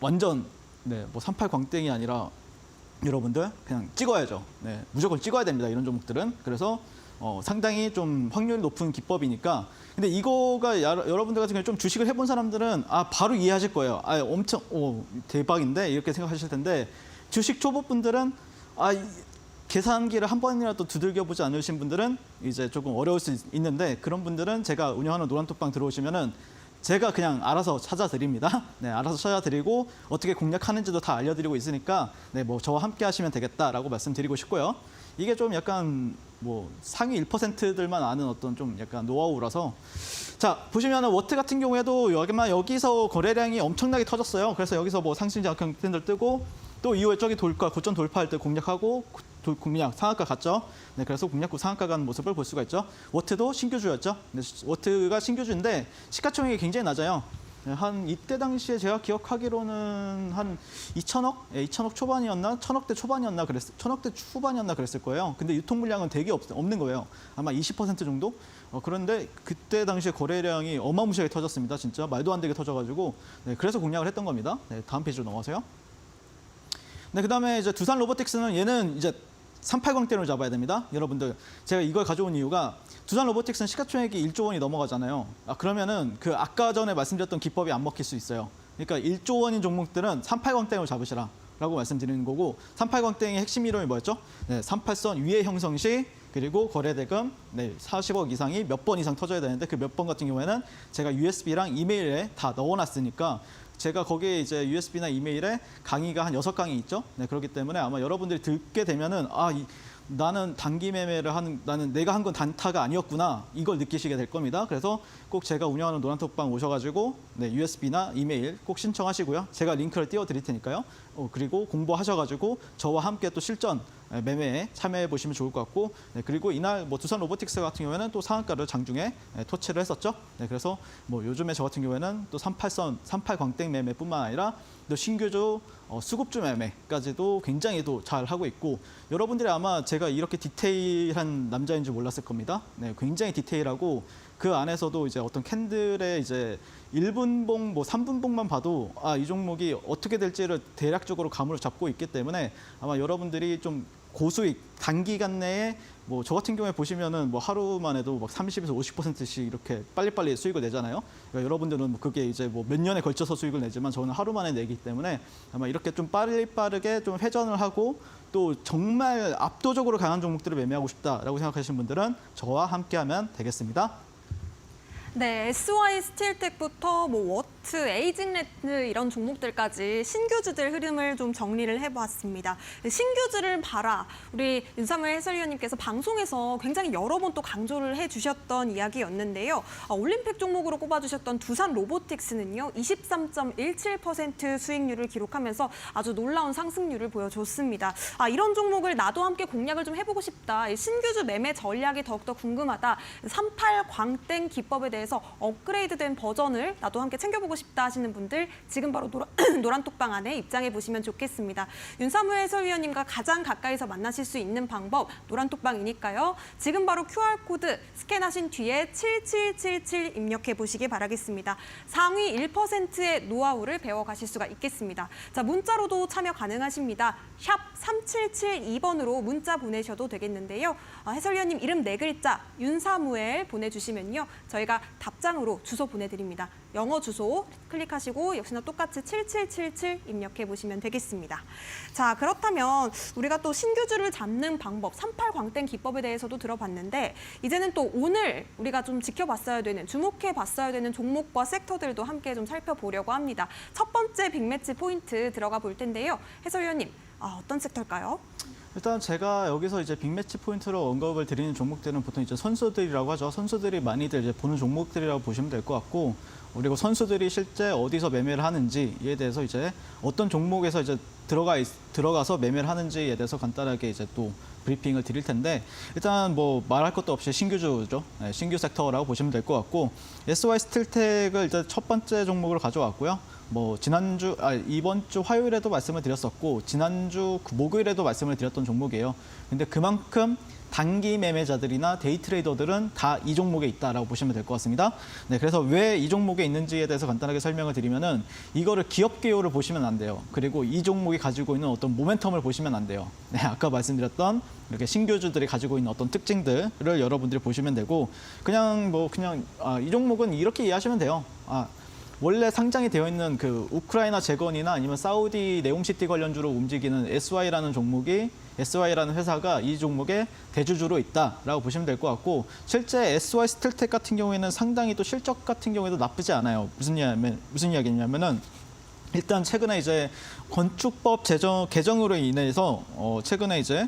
완전 뭐 38 광땡이 아니라 여러분들 그냥 찍어야죠. 네, 무조건 찍어야 됩니다. 이런 종목들은. 그래서 상당히 좀 확률이 높은 기법이니까. 근데 이거가 여러분들 같은 경우에 좀 주식을 해본 사람들은 바로 이해하실 거예요. 엄청 대박인데 이렇게 생각하실 텐데, 주식 초보분들은 계산기를 한 번이라도 두들겨 보지 않으신 분들은 이제 조금 어려울 수 있는데, 그런 분들은 제가 운영하는 노란톡방 들어오시면은 제가 그냥 알아서 찾아드립니다. 네, 알아서 찾아드리고 어떻게 공략하는지도 다 알려드리고 있으니까, 네, 뭐 저와 함께 하시면 되겠다라고 말씀드리고 싶고요. 이게 좀 약간 뭐 상위 1%들만 아는 어떤 좀 약간 노하우라서, 자, 보시면은 워트 같은 경우에도 여기서 거래량이 엄청나게 터졌어요. 그래서 여기서 뭐 상승 장악형 캔들 뜨고, 또 이후에 저기 고점 돌파할 때 공략하고 공략 상한가 갔죠. 네, 그래서 공략 후 상한가 가는 모습을 볼 수가 있죠. 워트도 신규주였죠. 네, 워트가 신규주인데 시가총액이 굉장히 낮아요. 네, 한 이때 당시에 제가 기억하기로는 한 2천억? 네, 2천억 초반이었나? 1천억대 초반이었나? 1천억대 초반이었나 그랬을 거예요. 근데 유통 물량은 되게 없는 거예요. 아마 20% 정도? 그런데 그때 당시에 거래량이 어마무시하게 터졌습니다. 진짜 말도 안 되게 터져가지고, 네, 그래서 공략을 했던 겁니다. 네, 다음 페이지로 넘어가세요. 네, 그다음에 이제 두산 로보틱스는 얘는 이제 38광대로 잡아야 됩니다. 여러분들, 제가 이걸 가져온 이유가 두산 로보틱스는 시가총액이 1조 원이 넘어가잖아요. 그러면은 그 아까 전에 말씀드렸던 기법이 안 먹힐 수 있어요. 그러니까 1조 원인 종목들은 38광대로 잡으시라 라고 말씀드리는 거고, 38광대의 핵심 이론이 뭐였죠? 네, 38선 위에 형성 시, 그리고 거래대금 40억 이상이 몇 번 이상 터져야 되는데, 그 몇 번 같은 경우에는 제가 USB랑 이메일에 다 넣어놨으니까, 제가 거기에 이제 USB나 이메일에 강의가 한 6강의 있죠. 네, 그렇기 때문에 아마 여러분들이 듣게 되면은 나는 단기 매매를 나는 내가 한 건 단타가 아니었구나, 이걸 느끼시게 될 겁니다. 그래서 꼭 제가 운영하는 노란톡방 오셔가지고 USB나 이메일 꼭 신청하시고요. 제가 링크를 띄워드릴 테니까요. 그리고 공부하셔가지고 저와 함께 또 실전 매매에 참여해 보시면 좋을 것 같고, 네, 그리고 이날 뭐 두산 로보틱스 같은 경우에는 또 상한가를 장중에 터치를 했었죠. 네, 그래서 뭐 요즘에 저 같은 경우에는 또 38 광땡 매매뿐만 아니라 또 신규주 수급주 매매까지도 굉장히 또 잘 하고 있고, 여러분들이 아마 제가 이렇게 디테일한 남자인 줄 몰랐을 겁니다. 네, 굉장히 디테일하고, 그 안에서도 이제 어떤 캔들의 이제 1분봉, 뭐 3분봉만 봐도 이 종목이 어떻게 될지를 대략적으로 감을 잡고 있기 때문에 아마 여러분들이 좀 고수익 단기간 내에 뭐 저 같은 경우에 보시면은 뭐 하루만 해도 막 30에서 50%씩 이렇게 빨리빨리 수익을 내잖아요. 그러니까 여러분들은 뭐 그게 이제 뭐 몇 년에 걸쳐서 수익을 내지만 저는 하루 만에 내기 때문에 아마 이렇게 좀 빠르게 좀 회전을 하고, 또 정말 압도적으로 강한 종목들을 매매하고 싶다라고 생각하시는 분들은 저와 함께하면 되겠습니다. 네, SY 스틸텍부터 뭐 워트, 에이징레트 이런 종목들까지 신규주들 흐름을 좀 정리를 해보았습니다. 신규주를 봐라. 우리 윤삼일 해설위원님께서 방송에서 굉장히 여러 번 또 강조를 해주셨던 이야기였는데요. 올림픽 종목으로 꼽아주셨던 두산 로보틱스는요, 23.17% 수익률을 기록하면서 아주 놀라운 상승률을 보여줬습니다. 이런 종목을 나도 함께 공략을 좀 해보고 싶다. 신규주 매매 전략이 더욱더 궁금하다. 38 광땡 기법에 대해서 업그레이드된 버전을 나도 함께 챙겨보고 싶다 하시는 분들, 지금 바로 노란톡방 안에 입장해 보시면 좋겠습니다. 윤삼우 해설위원님과 가장 가까이서 만나실 수 있는 방법 노란톡방이니까요. 지금 바로 QR코드 스캔하신 뒤에 7777 입력해 보시기 바라겠습니다. 상위 1%의 노하우를 배워가실 수가 있겠습니다. 자, 문자로도 참여 가능하십니다. 샵 3772번으로 문자 보내셔도 되겠는데요. 해설위원님 이름 4글자 윤사무엘 보내주시면요, 저희가 답장으로 주소 보내드립니다. 영어 주소 클릭하시고 역시나 똑같이 7777 입력해 보시면 되겠습니다. 자, 그렇다면 우리가 또 신규주를 잡는 방법, 38 광땡 기법에 대해서도 들어봤는데, 이제는 또 오늘 우리가 좀 지켜봤어야 되는, 주목해 봤어야 되는 종목과 섹터들도 함께 좀 살펴보려고 합니다. 첫 번째 빅매치 포인트 들어가 볼 텐데요. 해설위원님, 어떤 섹터일까요? 일단 제가 여기서 이제 빅매치 포인트로 언급을 드리는 종목들은 보통 이제 선수들이라고 하죠. 선수들이 많이들 이제 보는 종목들이라고 보시면 될 것 같고, 그리고 선수들이 실제 어디서 매매를 하는지에 대해서 이제 어떤 종목에서 이제 들어가서 매매를 하는지에 대해서 간단하게 이제 또 브리핑을 드릴 텐데, 일단 뭐 말할 것도 없이 신규주죠. 네, 신규 섹터라고 보시면 될 것 같고, SY 스틸텍을 일단 첫 번째 종목으로 가져왔고요. 뭐 이번 주 화요일에도 말씀을 드렸었고, 지난주 목요일에도 말씀을 드렸던 종목이에요. 근데 그만큼 단기 매매자들이나 데이 트레이더들은 다 이 종목에 있다라고 보시면 될 것 같습니다. 네, 그래서 왜 이 종목에 있는지에 대해서 간단하게 설명을 드리면은, 이거를 기업 개요를 보시면 안 돼요. 그리고 이 종목이 가지고 있는 어떤 모멘텀을 보시면 안 돼요. 네, 아까 말씀드렸던 이렇게 신규주들이 가지고 있는 어떤 특징들을 여러분들이 보시면 되고, 이 종목은 이렇게 이해하시면 돼요. 원래 상장이 되어 있는 그 우크라이나 재건이나 아니면 사우디 네옴시티 관련주로 움직이는 SY라는 회사가 이 종목의 대주주로 있다라고 보시면 될 것 같고, 실제 SY 스틸텍 같은 경우에는 상당히 또 실적 같은 경우에도 나쁘지 않아요. 무슨 이야기냐면은, 일단 최근에 이제 건축법 개정으로 인해서 최근에 이제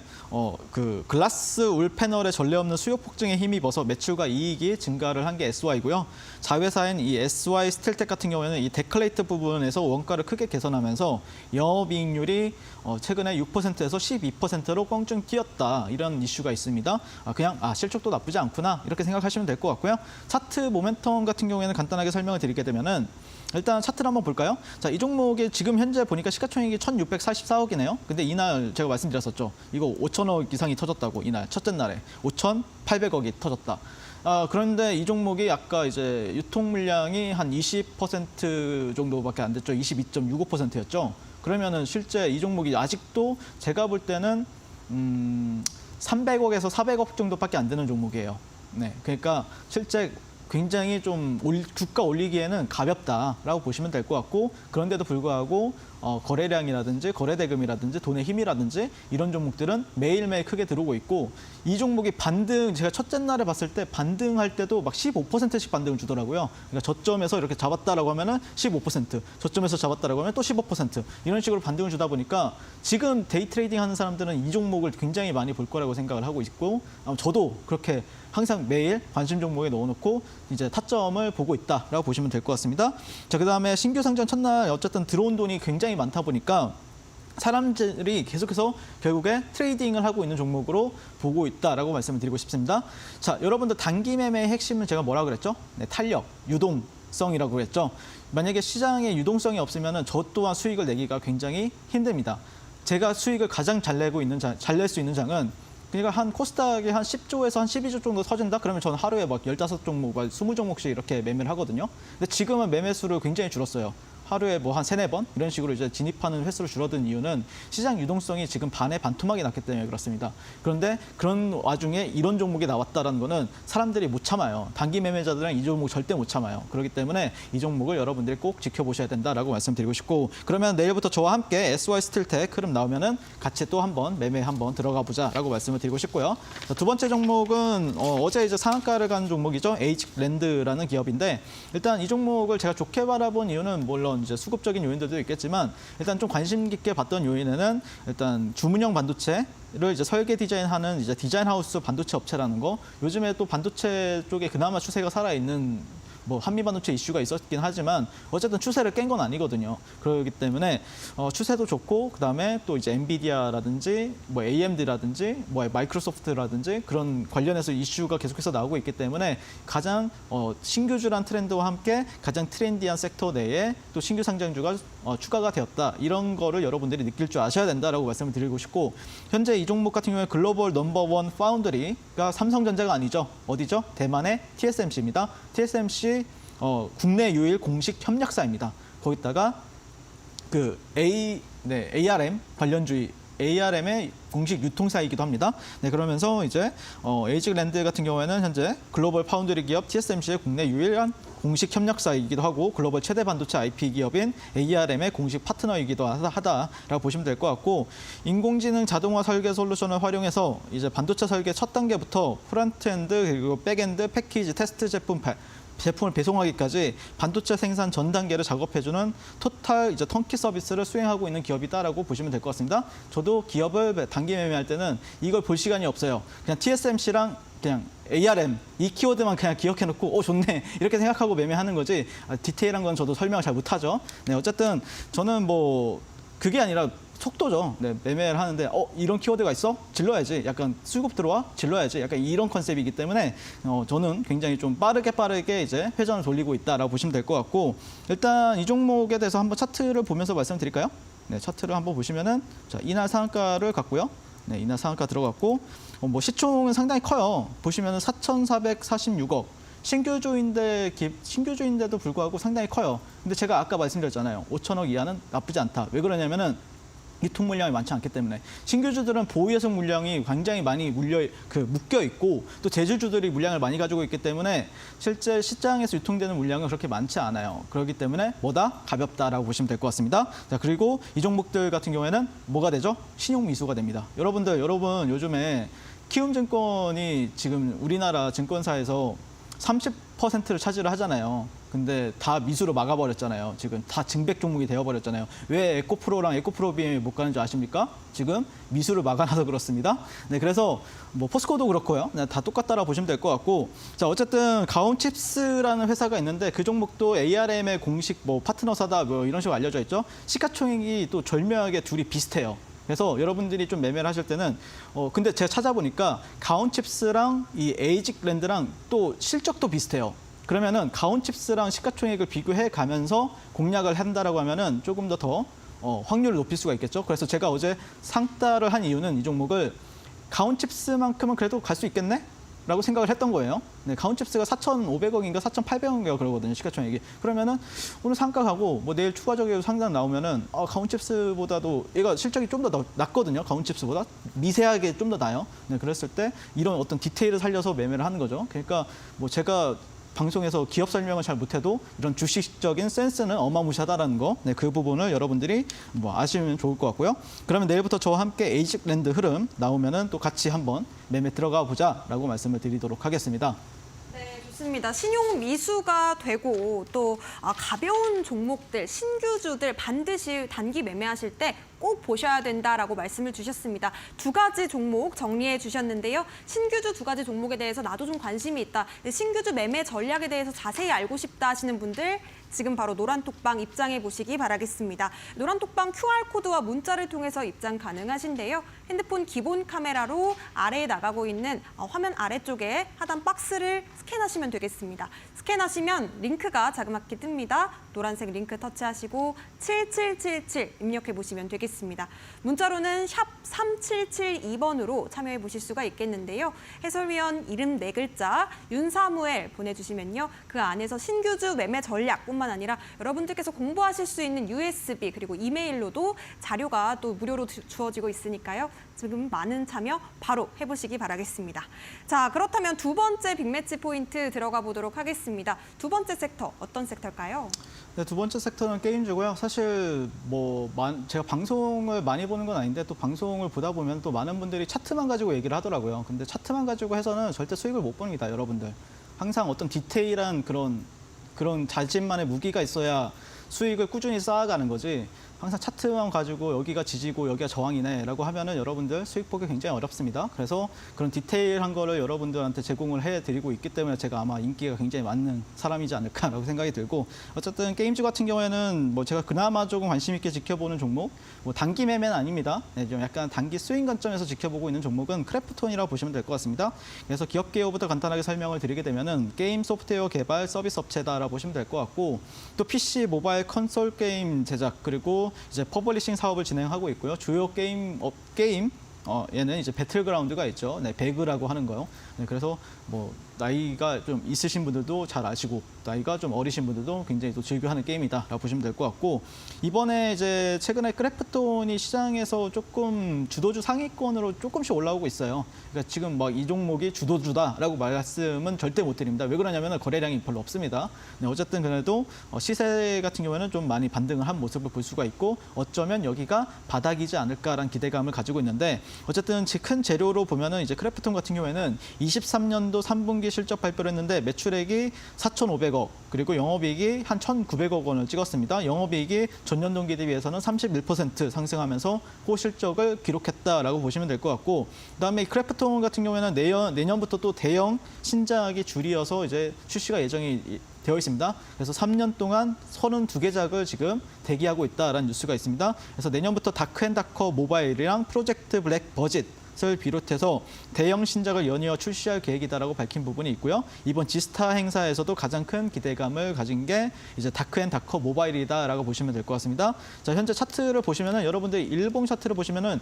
그 글라스 울 패널의 전례 없는 수요 폭증에 힘입어서 매출과 이익이 증가를 한 게 SY고요. 자회사인 이 SY 스틸텍 같은 경우에는 이 데클레이트 부분에서 원가를 크게 개선하면서 영업이익률이 최근에 6%에서 12%로 껑충 뛰었다, 이런 이슈가 있습니다. 실적도 나쁘지 않구나, 이렇게 생각하시면 될 것 같고요. 차트 모멘텀 같은 경우에는 간단하게 설명을 드리게 되면은, 일단 차트를 한번 볼까요? 자, 이 종목이 지금 현재 보니까 시가총액이 1,644억이네요. 근데 이날 제가 말씀드렸었죠. 이거 5천억 이상이 터졌다고, 이날 첫째 날에 5,800억이 터졌다. 그런데 이 종목이 아까 이제 유통 물량이 한 20% 정도밖에 안 됐죠. 22.65%였죠. 그러면은 실제 이 종목이 아직도 제가 볼 때는 300억에서 400억 정도밖에 안 되는 종목이에요. 네, 그러니까 실제 굉장히 좀 주가 올리기에는 가볍다라고 보시면 될 것 같고, 그런데도 불구하고 거래량이라든지 거래대금이라든지 돈의 힘이라든지 이런 종목들은 매일매일 크게 들어오고 있고, 이 종목이 제가 첫째 날에 봤을 때 반등할 때도 막 15%씩 반등을 주더라고요. 그러니까 저점에서 이렇게 잡았다라고 하면은 15%, 저점에서 잡았다라고 하면 또 15%, 이런 식으로 반등을 주다 보니까 지금 데이 트레이딩 하는 사람들은 이 종목을 굉장히 많이 볼 거라고 생각을 하고 있고, 저도 그렇게 항상 매일 관심 종목에 넣어놓고 이제 타점을 보고 있다라고 보시면 될 것 같습니다. 자, 그다음에 신규 상장 첫날 어쨌든 들어온 돈이 굉장히 많다 보니까 사람들이 계속해서 결국에 트레이딩을 하고 있는 종목으로 보고 있다라고 말씀을 드리고 싶습니다. 자, 여러분들 단기 매매의 핵심은 제가 뭐라 그랬죠? 네, 탄력, 유동성이라고 그랬죠. 만약에 시장에 유동성이 없으면 저 또한 수익을 내기가 굉장히 힘듭니다. 제가 수익을 가장 잘 낼 수 있는 장은, 그러니까 한 코스닥이 한 10조에서 한 12조 정도 터진다? 그러면 저는 하루에 막 15종목, 20종목씩 이렇게 매매를 하거든요. 근데 지금은 매매 수를 굉장히 줄었어요. 하루에 뭐 한 3-4번 이런 식으로 이제 진입하는 횟수를 줄어든 이유는 시장 유동성이 지금 반에 반토막이 났기 때문에 그렇습니다. 그런데 그런 와중에 이런 종목이 나왔다는 거는 사람들이 못 참아요. 단기 매매자들은 이 종목 절대 못 참아요. 그렇기 때문에 이 종목을 여러분들이 꼭 지켜보셔야 된다라고 말씀드리고 싶고, 그러면 내일부터 저와 함께 SY 스틸텍 흐름 나오면은 같이 또 한번 매매 한번 들어가 보자라고 말씀을 드리고 싶고요. 자, 두 번째 종목은 어제 이제 상한가를 간 종목이죠. 에이직랜드라는 기업인데, 일단 이 종목을 제가 좋게 바라본 이유는 물론 이제 수급적인 요인들도 있겠지만, 일단 좀 관심 깊게 봤던 요인에는 일단 주문형 반도체를 이제 설계 디자인하는 이제 디자인 하우스 반도체 업체라는 거. 요즘에 또 반도체 쪽에 그나마 추세가 살아있는 뭐 한미 반도체 이슈가 있었긴 하지만 어쨌든 추세를 깬 건 아니거든요. 그렇기 때문에 추세도 좋고, 그다음에 또 이제 엔비디아라든지 뭐 AMD라든지 뭐 마이크로소프트라든지 그런 관련해서 이슈가 계속해서 나오고 있기 때문에 가장 신규주란 트렌드와 함께 가장 트렌디한 섹터 내에 또 신규 상장주가 추가가 되었다. 이런 거를 여러분들이 느낄 줄 아셔야 된다라고 말씀을 드리고 싶고, 현재 이 종목 같은 경우에 글로벌 넘버원 파운드리가 삼성전자가 아니죠. 어디죠? 대만의 TSMC입니다. TSMC 국내 유일 공식 협력사입니다. 거기다가 그 ARM 관련주의 ARM의 공식 유통사이기도 합니다. 네, 그러면서 이제 에이직랜드 같은 경우에는 현재 글로벌 파운드리 기업 TSMC의 국내 유일한 공식 협력사이기도 하고 글로벌 최대 반도체 IP 기업인 ARM의 공식 파트너이기도 하다라고 보시면 될 것 같고, 인공지능 자동화 설계 솔루션을 활용해서 이제 반도체 설계 첫 단계부터 프론트엔드 그리고 백엔드 패키지 테스트 제품 제품을 배송하기까지 반도체 생산 전 단계를 작업해주는 토탈 이제 턴키 서비스를 수행하고 있는 기업이다라고 보시면 될 것 같습니다. 저도 기업을 단기 매매할 때는 이걸 볼 시간이 없어요. 그냥 TSMC랑 그냥 ARM 이 키워드만 그냥 기억해놓고 좋네 이렇게 생각하고 매매하는 거지 디테일한 건 저도 설명을 잘 못하죠. 네, 어쨌든 저는 뭐 그게 아니라 속도죠. 네, 매매를 하는데 이런 키워드가 있어? 질러야지. 약간 수급 들어와? 질러야지. 약간 이런 컨셉이기 때문에 저는 굉장히 좀 빠르게 이제 회전을 돌리고 있다라고 보시면 될 것 같고 일단 이 종목에 대해서 한번 차트를 보면서 말씀드릴까요? 네, 차트를 한번 보시면은 자, 이날 상한가를 갖고요. 네, 이날 상한가 들어갔고 뭐 시총은 상당히 커요. 보시면은 4,446억. 신규주인데도 불구하고 상당히 커요. 근데 제가 아까 말씀드렸잖아요. 5천억 이하는 나쁘지 않다. 왜 그러냐면은 유통 물량이 많지 않기 때문에 신규주들은 보유예속 물량이 굉장히 많이 묶여 있고 또 제주주들이 물량을 많이 가지고 있기 때문에 실제 시장에서 유통되는 물량은 그렇게 많지 않아요. 그렇기 때문에 뭐다? 가볍다라고 보시면 될 것 같습니다. 자, 그리고 이 종목들 같은 경우에는 뭐가 되죠? 신용 미수가 됩니다. 여러분 요즘에 키움증권이 지금 우리나라 증권사에서 30%를 차지를 하잖아요. 근데 다 미수로 막아버렸잖아요. 지금 다 증백 종목이 되어버렸잖아요. 왜 에코프로랑 에코프로비엠이 못 가는 줄 아십니까? 지금 미수를 막아놔서 그렇습니다. 네, 그래서 뭐 포스코도 그렇고요. 네, 다 똑같다라고 보시면 될 것 같고, 자 어쨌든 가온칩스라는 회사가 있는데 그 종목도 ARM의 공식 뭐 파트너사다 뭐 이런 식으로 알려져 있죠. 시가총액이 또 절묘하게 둘이 비슷해요. 그래서 여러분들이 좀 매매를 하실 때는 근데 제가 찾아보니까 가온칩스랑 이 에이직랜드랑 또 실적도 비슷해요. 그러면은 가온칩스랑 시가총액을 비교해 가면서 공략을 한다라고 하면은 조금 더 확률을 높일 수가 있겠죠. 그래서 제가 어제 상따를 한 이유는 이 종목을 가온칩스만큼은 그래도 갈 수 있겠네? 라고 생각을 했던 거예요. 네, 가온칩스가 4,500억인가 4,800억인가 그러거든요, 시가총액이. 그러면은 오늘 상가 가고 뭐 내일 추가적으로 상장 나오면은 가온칩스보다도 얘가 실적이 좀 더 낮거든요, 가온칩스보다. 미세하게 좀 더 나요. 네, 그랬을 때 이런 어떤 디테일을 살려서 매매를 하는 거죠. 그러니까 뭐 제가 방송에서 기업 설명을 잘 못해도 이런 주식적인 센스는 어마무시하다라는 거, 네, 그 부분을 여러분들이 뭐 아시면 좋을 것 같고요. 그러면 내일부터 저와 함께 에이직랜드 흐름 나오면은 또 같이 한번 매매 들어가 보자라고 말씀을 드리도록 하겠습니다. 네, 좋습니다. 신용 미수가 되고 또 가벼운 종목들, 신규주들 반드시 단기 매매하실 때 꼭 보셔야 된다라고 말씀을 주셨습니다. 두 가지 종목 정리해 주셨는데요. 신규주 두 가지 종목에 대해서 나도 좀 관심이 있다. 신규주 매매 전략에 대해서 자세히 알고 싶다 하시는 분들 지금 바로 노란톡방 입장해 보시기 바라겠습니다. 노란톡방 QR코드와 문자를 통해서 입장 가능하신데요. 핸드폰 기본 카메라로 아래에 나가고 있는 화면 아래쪽에 하단 박스를 스캔하시면 되겠습니다. 스캔하시면 링크가 자그맣게 뜹니다. 노란색 링크 터치하시고 7777 입력해 보시면 되겠습니다. 문자로는 샵 3772번으로 참여해 보실 수가 있겠는데요. 해설위원 이름 4글자 윤사무엘 보내주시면요. 그 안에서 신규주 매매 전략뿐만 아니라 여러분들께서 공부하실 수 있는 USB 그리고 이메일로도 자료가 또 무료로 주어지고 있으니까요. 지금 많은 참여 바로 해보시기 바라겠습니다. 자, 그렇다면 두 번째 빅매치 포인트 들어가 보도록 하겠습니다. 두 번째 섹터 어떤 섹터일까요? 네, 두 번째 섹터는 게임주고요. 사실 뭐 제가 방송을 많이 보는 건 아닌데 또 방송을 보다 보면 또 많은 분들이 차트만 가지고 얘기를 하더라고요. 근데 차트만 가지고 해서는 절대 수익을 못 봅니다, 여러분들. 항상 어떤 디테일한 그런 자신만의 무기가 있어야 수익을 꾸준히 쌓아가는 거지. 항상 차트만 가지고 여기가 지지고 여기가 저항이네라고 하면은 여러분들 수익 보기 굉장히 어렵습니다. 그래서 그런 디테일한 거를 여러분들한테 제공을 해드리고 있기 때문에 제가 아마 인기가 굉장히 많은 사람이지 않을까라고 생각이 들고 어쨌든 게임주 같은 경우에는 뭐 제가 그나마 조금 관심 있게 지켜보는 종목 뭐 단기 매매는 아닙니다. 네, 좀 약간 단기 스윙 관점에서 지켜보고 있는 종목은 크래프톤이라고 보시면 될 것 같습니다. 그래서 기업 개요부터 간단하게 설명을 드리게 되면은 게임 소프트웨어 개발 서비스 업체다라고 보시면 될 것 같고 또 PC 모바일 콘솔 게임 제작 그리고 이제 퍼블리싱 사업을 진행하고 있고요. 주요 게임 얘는 이제 배틀그라운드가 있죠. 네, 배그라고 하는 거요. 네, 그래서 뭐 나이가 좀 있으신 분들도 잘 아시고 나이가 좀 어리신 분들도 굉장히 또 즐겨하는 게임이다라고 보시면 될 것 같고 이번에 이제 최근에 크래프톤이 시장에서 조금 주도주 상위권으로 조금씩 올라오고 있어요. 그러니까 지금 막 이 종목이 주도주다라고 말씀은 절대 못 드립니다. 왜 그러냐면 거래량이 별로 없습니다. 네, 어쨌든 그래도 시세 같은 경우에는 좀 많이 반등을 한 모습을 볼 수가 있고 어쩌면 여기가 바닥이지 않을까라는 기대감을 가지고 있는데 어쨌든 큰 재료로 보면은 이제 크래프톤 같은 경우에는 23년도 3분기 3분기 실적 발표를 했는데 매출액이 4,500억, 그리고 영업이익이 한 1,900억 원을 찍었습니다. 영업이익이 전년 동기 대비해서는 31% 상승하면서 고실적을 기록했다라고 보시면 될 것 같고, 그다음에 이 크래프톤 같은 경우에는 내년부터 또 대형 신작이 줄이어서 이제 출시가 예정이 되어 있습니다. 그래서 3년 동안 32개작을 지금 대기하고 있다라는 뉴스가 있습니다. 그래서 내년부터 다크앤다커 모바일이랑 프로젝트 블랙 버짓을 비롯해서 대형 신작을 연이어 출시할 계획이다라고 밝힌 부분이 있고요. 이번 지스타 행사에서도 가장 큰 기대감을 가진 게 이제 다크앤다커 모바일이다라고 보시면 될 것 같습니다. 자, 현재 차트를 보시면은 여러분들이 일봉 차트를 보시면은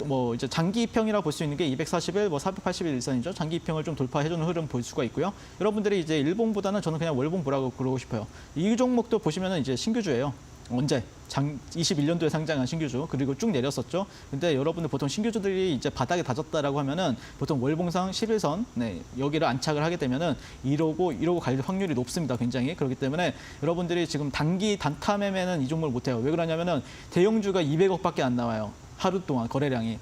뭐 이제 장기 입형이라 볼 수 있는 게 240일, 뭐 480일 일선이죠. 장기 입형을 좀 돌파해주는 흐름 볼 수가 있고요. 여러분들이 이제 일봉보다는 저는 그냥 월봉 보라고 그러고 싶어요. 이 종목도 보시면은 이제 신규주예요. 언제? 21년도에 상장한 신규주, 그리고 쭉 내렸었죠. 근데 여러분들 보통 신규주들이 이제 바닥에 다졌다라고 하면은 보통 월봉상 11선, 네, 여기를 안착을 하게 되면은 이러고 갈 확률이 높습니다. 굉장히. 그렇기 때문에 여러분들이 지금 단기 단타 매매는 이 종목을 못 해요. 왜 그러냐면은 대형주가 200억밖에 안 나와요. 하루 동안 거래량이.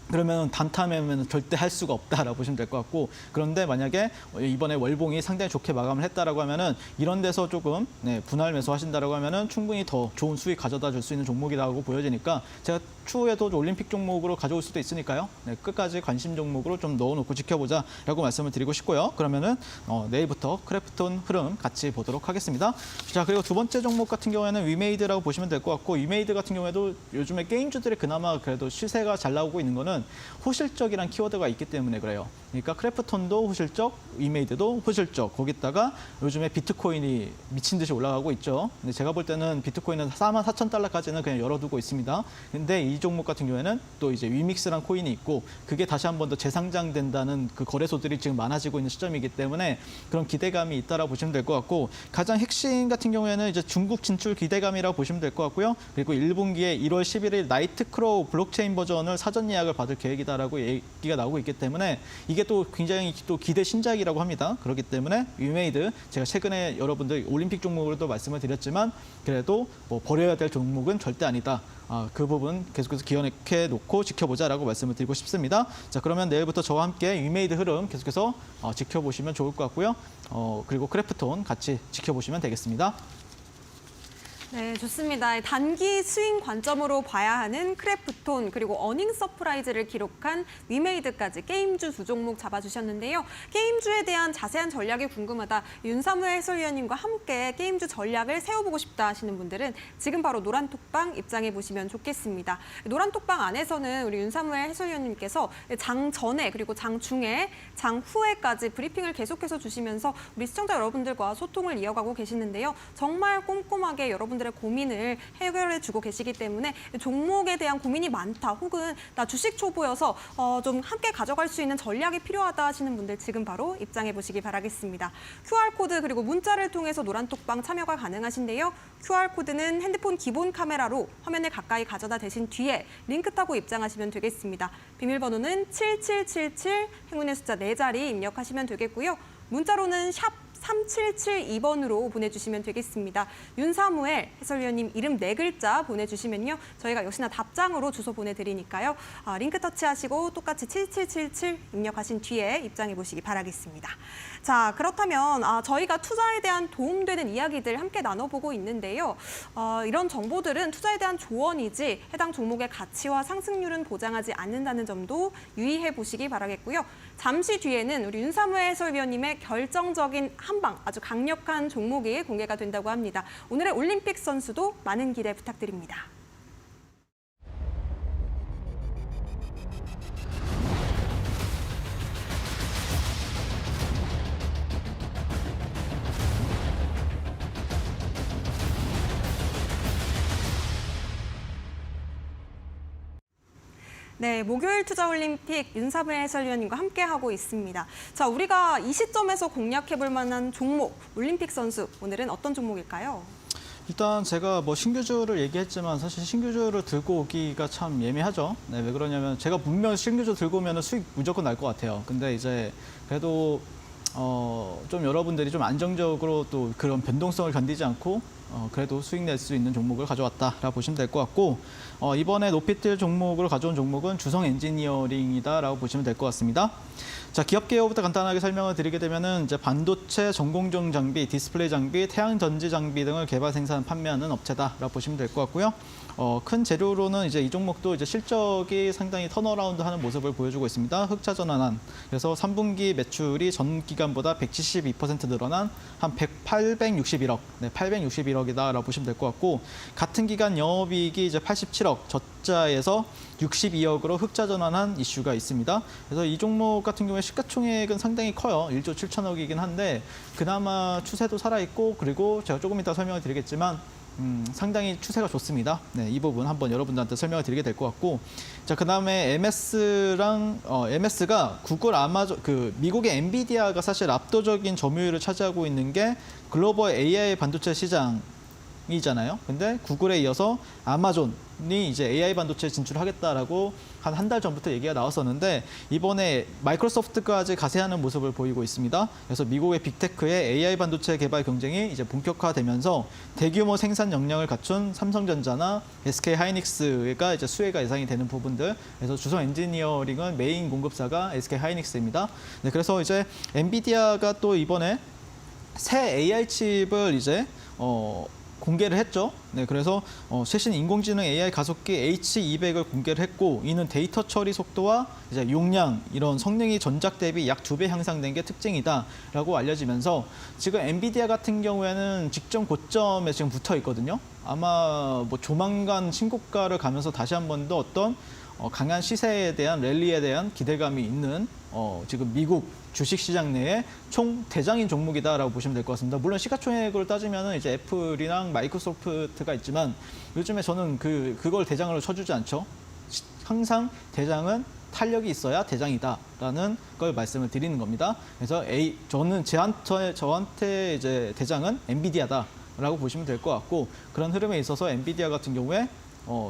그러면 단타 매매는 절대 할 수가 없다라고 보시면 될 것 같고, 그런데 만약에 이번에 월봉이 상당히 좋게 마감을 했다라고 하면은 이런 데서 조금 분할 매수하신다라고 하면은 충분히 더 좋은 수익 가져다 줄 수 있는 종목이라고 보여지니까 제가 추후에도 올림픽 종목으로 가져올 수도 있으니까요. 끝까지 관심 종목으로 좀 넣어놓고 지켜보자라고 말씀을 드리고 싶고요. 그러면은 내일부터 크래프톤 흐름 같이 보도록 하겠습니다. 자, 그리고 두 번째 종목 같은 경우에는 위메이드라고 보시면 될 것 같고, 위메이드 같은 경우에도 요즘에 게임주들이 그나마 그래도 시세가 잘 나오고 있는 거는 호실적이란 키워드가 있기 때문에 그래요. 그러니까 크래프톤도 호실적, 위메이드도 호실적. 거기다가 요즘에 비트코인이 미친 듯이 올라가고 있죠. 근데 제가 볼 때는 비트코인은 44,000달러까지는 그냥 열어두고 있습니다. 근데 이 종목 같은 경우에는 또 이제 위믹스란 코인이 있고, 그게 다시 한 번 더 재상장된다는 그 거래소들이 지금 많아지고 있는 시점이기 때문에 그런 기대감이 있다라고 보시면 될 것 같고, 가장 핵심 같은 경우에는 이제 중국 진출 기대감이라고 보시면 될 것 같고요. 그리고 1분기에 1월 11일 나이트크로우 블록체인 버전을 사전 예약을 받을 계획이다라고 얘기가 나오고 있기 때문에 이게 또 굉장히 또 기대 신작이라고 합니다. 그렇기 때문에 위메이드, 제가 최근에 여러분들 올림픽 종목으로도 말씀을 드렸지만 그래도 뭐 버려야 될 종목은 절대 아니다. 그 부분 계속해서 기억해 놓고 지켜보자라고 말씀을 드리고 싶습니다. 자, 그러면 내일부터 저와 함께 위메이드 흐름 계속해서 지켜보시면 좋을 것 같고요. 그리고 크래프톤 같이 지켜보시면 되겠습니다. 네, 좋습니다. 단기 스윙 관점으로 봐야 하는 크래프톤, 그리고 어닝 서프라이즈를 기록한 위메이드까지 게임주 두 종목 잡아주셨는데요. 게임주에 대한 자세한 전략이 궁금하다, 윤사무엘 해설위원님과 함께 게임주 전략을 세워보고 싶다 하시는 분들은 지금 바로 노란톡방 입장해 보시면 좋겠습니다. 노란톡방 안에서는 우리 윤사무엘 해설위원님께서 장 전에 그리고 장 중에 장 후에까지 브리핑을 계속해서 주시면서 우리 시청자 여러분들과 소통을 이어가고 계시는데요. 정말 꼼꼼하게 여러분들의 고민을 해결해주고 계시기 때문에 종목에 대한 고민이 많다, 혹은 나 주식 초보여서 좀 함께 가져갈 수 있는 전략이 필요하다 하시는 분들 지금 바로 입장해 보시기 바라겠습니다. QR코드 그리고 문자를 통해서 노란톡방 참여가 가능하신데요. QR코드는 핸드폰 기본 카메라로 화면을 가까이 가져다 대신 뒤에 링크 타고 입장하시면 되겠습니다. 비밀번호는 7777, 행운의 숫자 4자리 입력하시면 되겠고요. 문자로는 샵 3772번으로 보내주시면 되겠습니다. 윤사무엘 해설위원님 이름 4글자 보내주시면요. 저희가 역시나 답장으로 주소 보내드리니까요. 링크 터치하시고 똑같이 7777 입력하신 뒤에 입장해 보시기 바라겠습니다. 자, 그렇다면 저희가 투자에 대한 도움되는 이야기들 함께 나눠보고 있는데요. 이런 정보들은 투자에 대한 조언이지 해당 종목의 가치와 상승률은 보장하지 않는다는 점도 유의해 보시기 바라겠고요. 잠시 뒤에는 우리 윤사무엘 해설위원님의 결정적인 한방, 아주 강력한 종목이 공개가 된다고 합니다. 오늘의 올림픽 선수도 많은 기대 부탁드립니다. 네, 목요일 투자올림픽 윤사무엘 해설위원님과 함께하고 있습니다. 자, 우리가 이 시점에서 공략해볼 만한 종목, 올림픽 선수, 오늘은 어떤 종목일까요? 일단 제가 뭐 신규주를 얘기했지만 사실 신규주를 들고 오기가 참 예매하죠. 네, 왜 그러냐면 제가 분명 신규주 들고 오면 수익 무조건 날 것 같아요. 근데 이제 그래도 좀 여러분들이 좀 안정적으로 또 그런 변동성을 견디지 않고 그래도 수익 낼 수 있는 종목을 가져왔다라고 보시면 될 것 같고 이번에 높이 뛸 종목을 가져온 종목은 주성 엔지니어링이다라고 보시면 될 것 같습니다. 자, 기업 개요부터 간단하게 설명을 드리게 되면은 이제 반도체, 전공정 장비, 디스플레이 장비, 태양 전지 장비 등을 개발, 생산, 판매하는 업체다라고 보시면 될 것 같고요. 큰 재료로는 이제 이 종목도 이제 실적이 상당히 턴어라운드하는 모습을 보여주고 있습니다. 흑자 전환한. 그래서 3분기 매출이 전 기간보다 172% 늘어난 한 861억, 861억이다라고 보시면 될 것 같고 같은 기간 영업이익이 이제 87억, 적자에서 62억으로 흑자 전환한 이슈가 있습니다. 그래서 이 종목 같은 경우에 시가총액은 상당히 커요. 1조 7천억이긴 한데 그나마 추세도 살아있고 그리고 제가 조금 이따 설명을 드리겠지만 상당히 추세가 좋습니다. 네, 이 부분 한번 여러분들한테 설명을 드리게 될 것 같고 자, 그다음에 MS가 구글, 아마존, 미국의 엔비디아가 사실 압도적인 점유율을 차지하고 있는 게 글로벌 AI 반도체 시장이잖아요. 근데 구글에 이어서 아마존이 이제 AI 반도체 진출하겠다라고 한 달 전부터 얘기가 나왔었는데 이번에 마이크로소프트까지 가세하는 모습을 보이고 있습니다. 그래서 미국의 빅테크의 AI 반도체 개발 경쟁이 이제 본격화되면서 대규모 생산 역량을 갖춘 삼성전자나 SK 하이닉스가 이제 수혜가 예상이 되는 부분들. 그래서 주성 엔지니어링은 메인 공급사가 SK 하이닉스입니다. 네, 그래서 이제 엔비디아가 또 이번에 새 AI 칩을 이제 공개를 했죠. 네, 그래서 최신 인공지능 AI 가속기 H200을 공개를 했고 이는 데이터 처리 속도와 이제 용량 이런 성능이 전작 대비 약 2배 향상된 게 특징이다라고 알려지면서 지금 엔비디아 같은 경우에는 직전 고점에 지금 붙어 있거든요. 아마 뭐 조만간 신고가를 가면서 다시 한 번 더 어떤 강한 시세에 대한 랠리에 대한 기대감이 있는 지금 미국 주식시장 내에 총 대장인 종목이다라고 보시면 될 것 같습니다. 물론 시가총액으로 따지면 이제 애플이랑 마이크로소프트가 있지만 요즘에 저는 그걸 대장으로 쳐주지 않죠. 항상 대장은 탄력이 있어야 대장이다라는 걸 말씀을 드리는 겁니다. 그래서 저는 저한테 이제 대장은 엔비디아다라고 보시면 될 것 같고 그런 흐름에 있어서 엔비디아 같은 경우에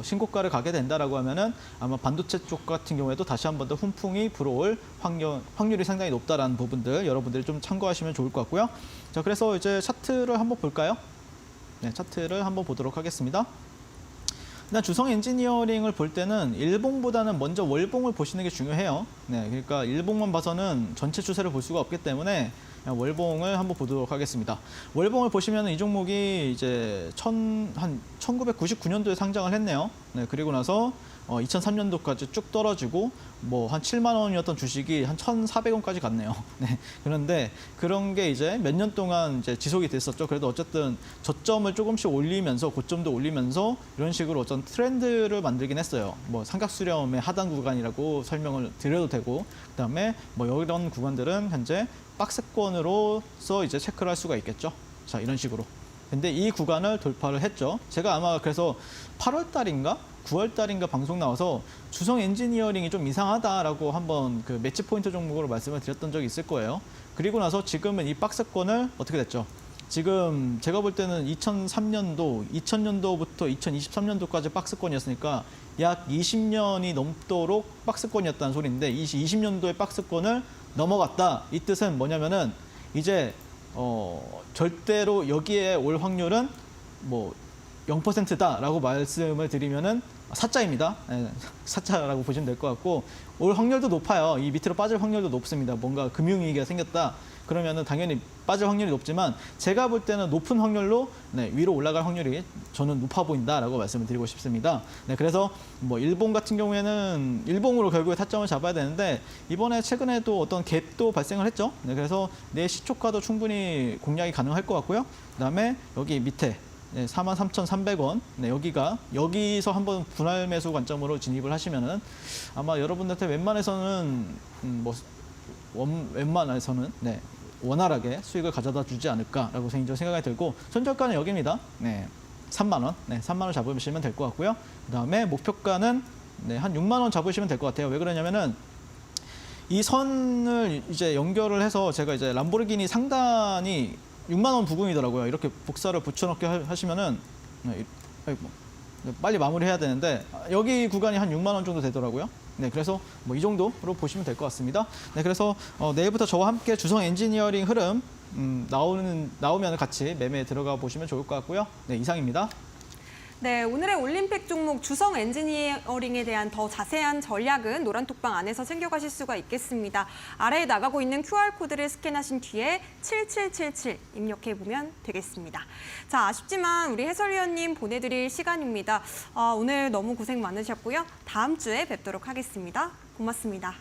신고가를 가게 된다라고 하면은 아마 반도체 쪽 같은 경우에도 다시 한 번 더 훈풍이 불어올 확률이 상당히 높다라는 부분들 여러분들이 좀 참고하시면 좋을 것 같고요. 자, 그래서 이제 차트를 한번 볼까요? 네, 차트를 한번 보도록 하겠습니다. 일단 주성 엔지니어링을 볼 때는 일봉보다는 먼저 월봉을 보시는 게 중요해요. 네, 그러니까 일봉만 봐서는 전체 추세를 볼 수가 없기 때문에 월봉을 한번 보도록 하겠습니다. 월봉을 보시면 이 종목이 이제 1999년도에 상장을 했네요. 네, 그리고 나서 2003년도까지 쭉 떨어지고 뭐 한 7만 원이었던 주식이 한 1,400원까지 갔네요. 네, 그런데 그런 게 이제 몇 년 동안 이제 지속이 됐었죠. 그래도 어쨌든 저점을 조금씩 올리면서 고점도 올리면서 이런 식으로 어떤 트렌드를 만들긴 했어요. 뭐 삼각수렴의 하단 구간이라고 설명을 드려도 되고 그다음에 뭐 이런 구간들은 현재 박스권으로서 이제 체크를 할 수가 있겠죠. 자, 이런 식으로. 근데 이 구간을 돌파를 했죠. 제가 아마 그래서 8월 달인가 9월 달인가 방송 나와서 주성 엔지니어링이 좀 이상하다라고 한번 그 매치 포인트 종목으로 말씀을 드렸던 적이 있을 거예요. 그리고 나서 지금은 이 박스권을 어떻게 됐죠? 지금 제가 볼 때는 2003년도, 2000년도부터 2023년도까지 박스권이었으니까 약 20년이 넘도록 박스권이었다는 소리인데 20년도의 박스권을 넘어갔다. 이 뜻은 뭐냐면은 이제 절대로 여기에 올 확률은 뭐 0%다라고 말씀을 드리면은 사자입니다. 네, 사자라고 보시면 될 것 같고 올 확률도 높아요. 이 밑으로 빠질 확률도 높습니다. 뭔가 금융위기가 생겼다. 그러면은 당연히 빠질 확률이 높지만 제가 볼 때는 높은 확률로 위로 올라갈 확률이 저는 높아 보인다라고 말씀을 드리고 싶습니다. 네, 그래서 뭐 일봉 같은 경우에는 일봉으로 결국에 타점을 잡아야 되는데 이번에 최근에도 어떤 갭도 발생을 했죠. 네, 그래서 내 시초가도 충분히 공략이 가능할 것 같고요. 그다음에 여기 밑에 43,300원. 네, 여기서 한번 분할 매수 관점으로 진입을 하시면은 아마 여러분들한테 웬만해서는 원활하게 수익을 가져다 주지 않을까라고 생각이 들고 손절가는 여기입니다. 네, 3만 원. 네, 3만 원 잡으시면 될 것 같고요. 그다음에 목표가는 한 6만 원 잡으시면 될 것 같아요. 왜 그러냐면은 이 선을 이제 연결을 해서 제가 이제 람보르기니 상단이 6만 원 부근이더라고요. 이렇게 복사를 붙여넣기 하시면은 빨리 마무리해야 되는데 여기 구간이 한 6만 원 정도 되더라고요. 네, 그래서 뭐 이 정도로 보시면 될 것 같습니다. 네, 그래서 내일부터 저와 함께 주성 엔지니어링 흐름 나오면 같이 매매에 들어가 보시면 좋을 것 같고요. 네, 이상입니다. 네, 오늘의 올림픽 종목 주성 엔지니어링에 대한 더 자세한 전략은 노란톡방 안에서 챙겨가실 수가 있겠습니다. 아래에 나가고 있는 QR코드를 스캔하신 뒤에 7777 입력해보면 되겠습니다. 자, 아쉽지만 우리 해설위원님 보내드릴 시간입니다. 오늘 너무 고생 많으셨고요. 다음 주에 뵙도록 하겠습니다. 고맙습니다.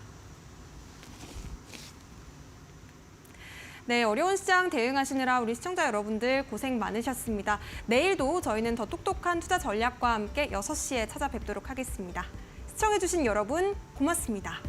네, 어려운 시장 대응하시느라 우리 시청자 여러분들 고생 많으셨습니다. 내일도 저희는 더 똑똑한 투자 전략과 함께 6시에 찾아뵙도록 하겠습니다. 시청해주신 여러분 고맙습니다.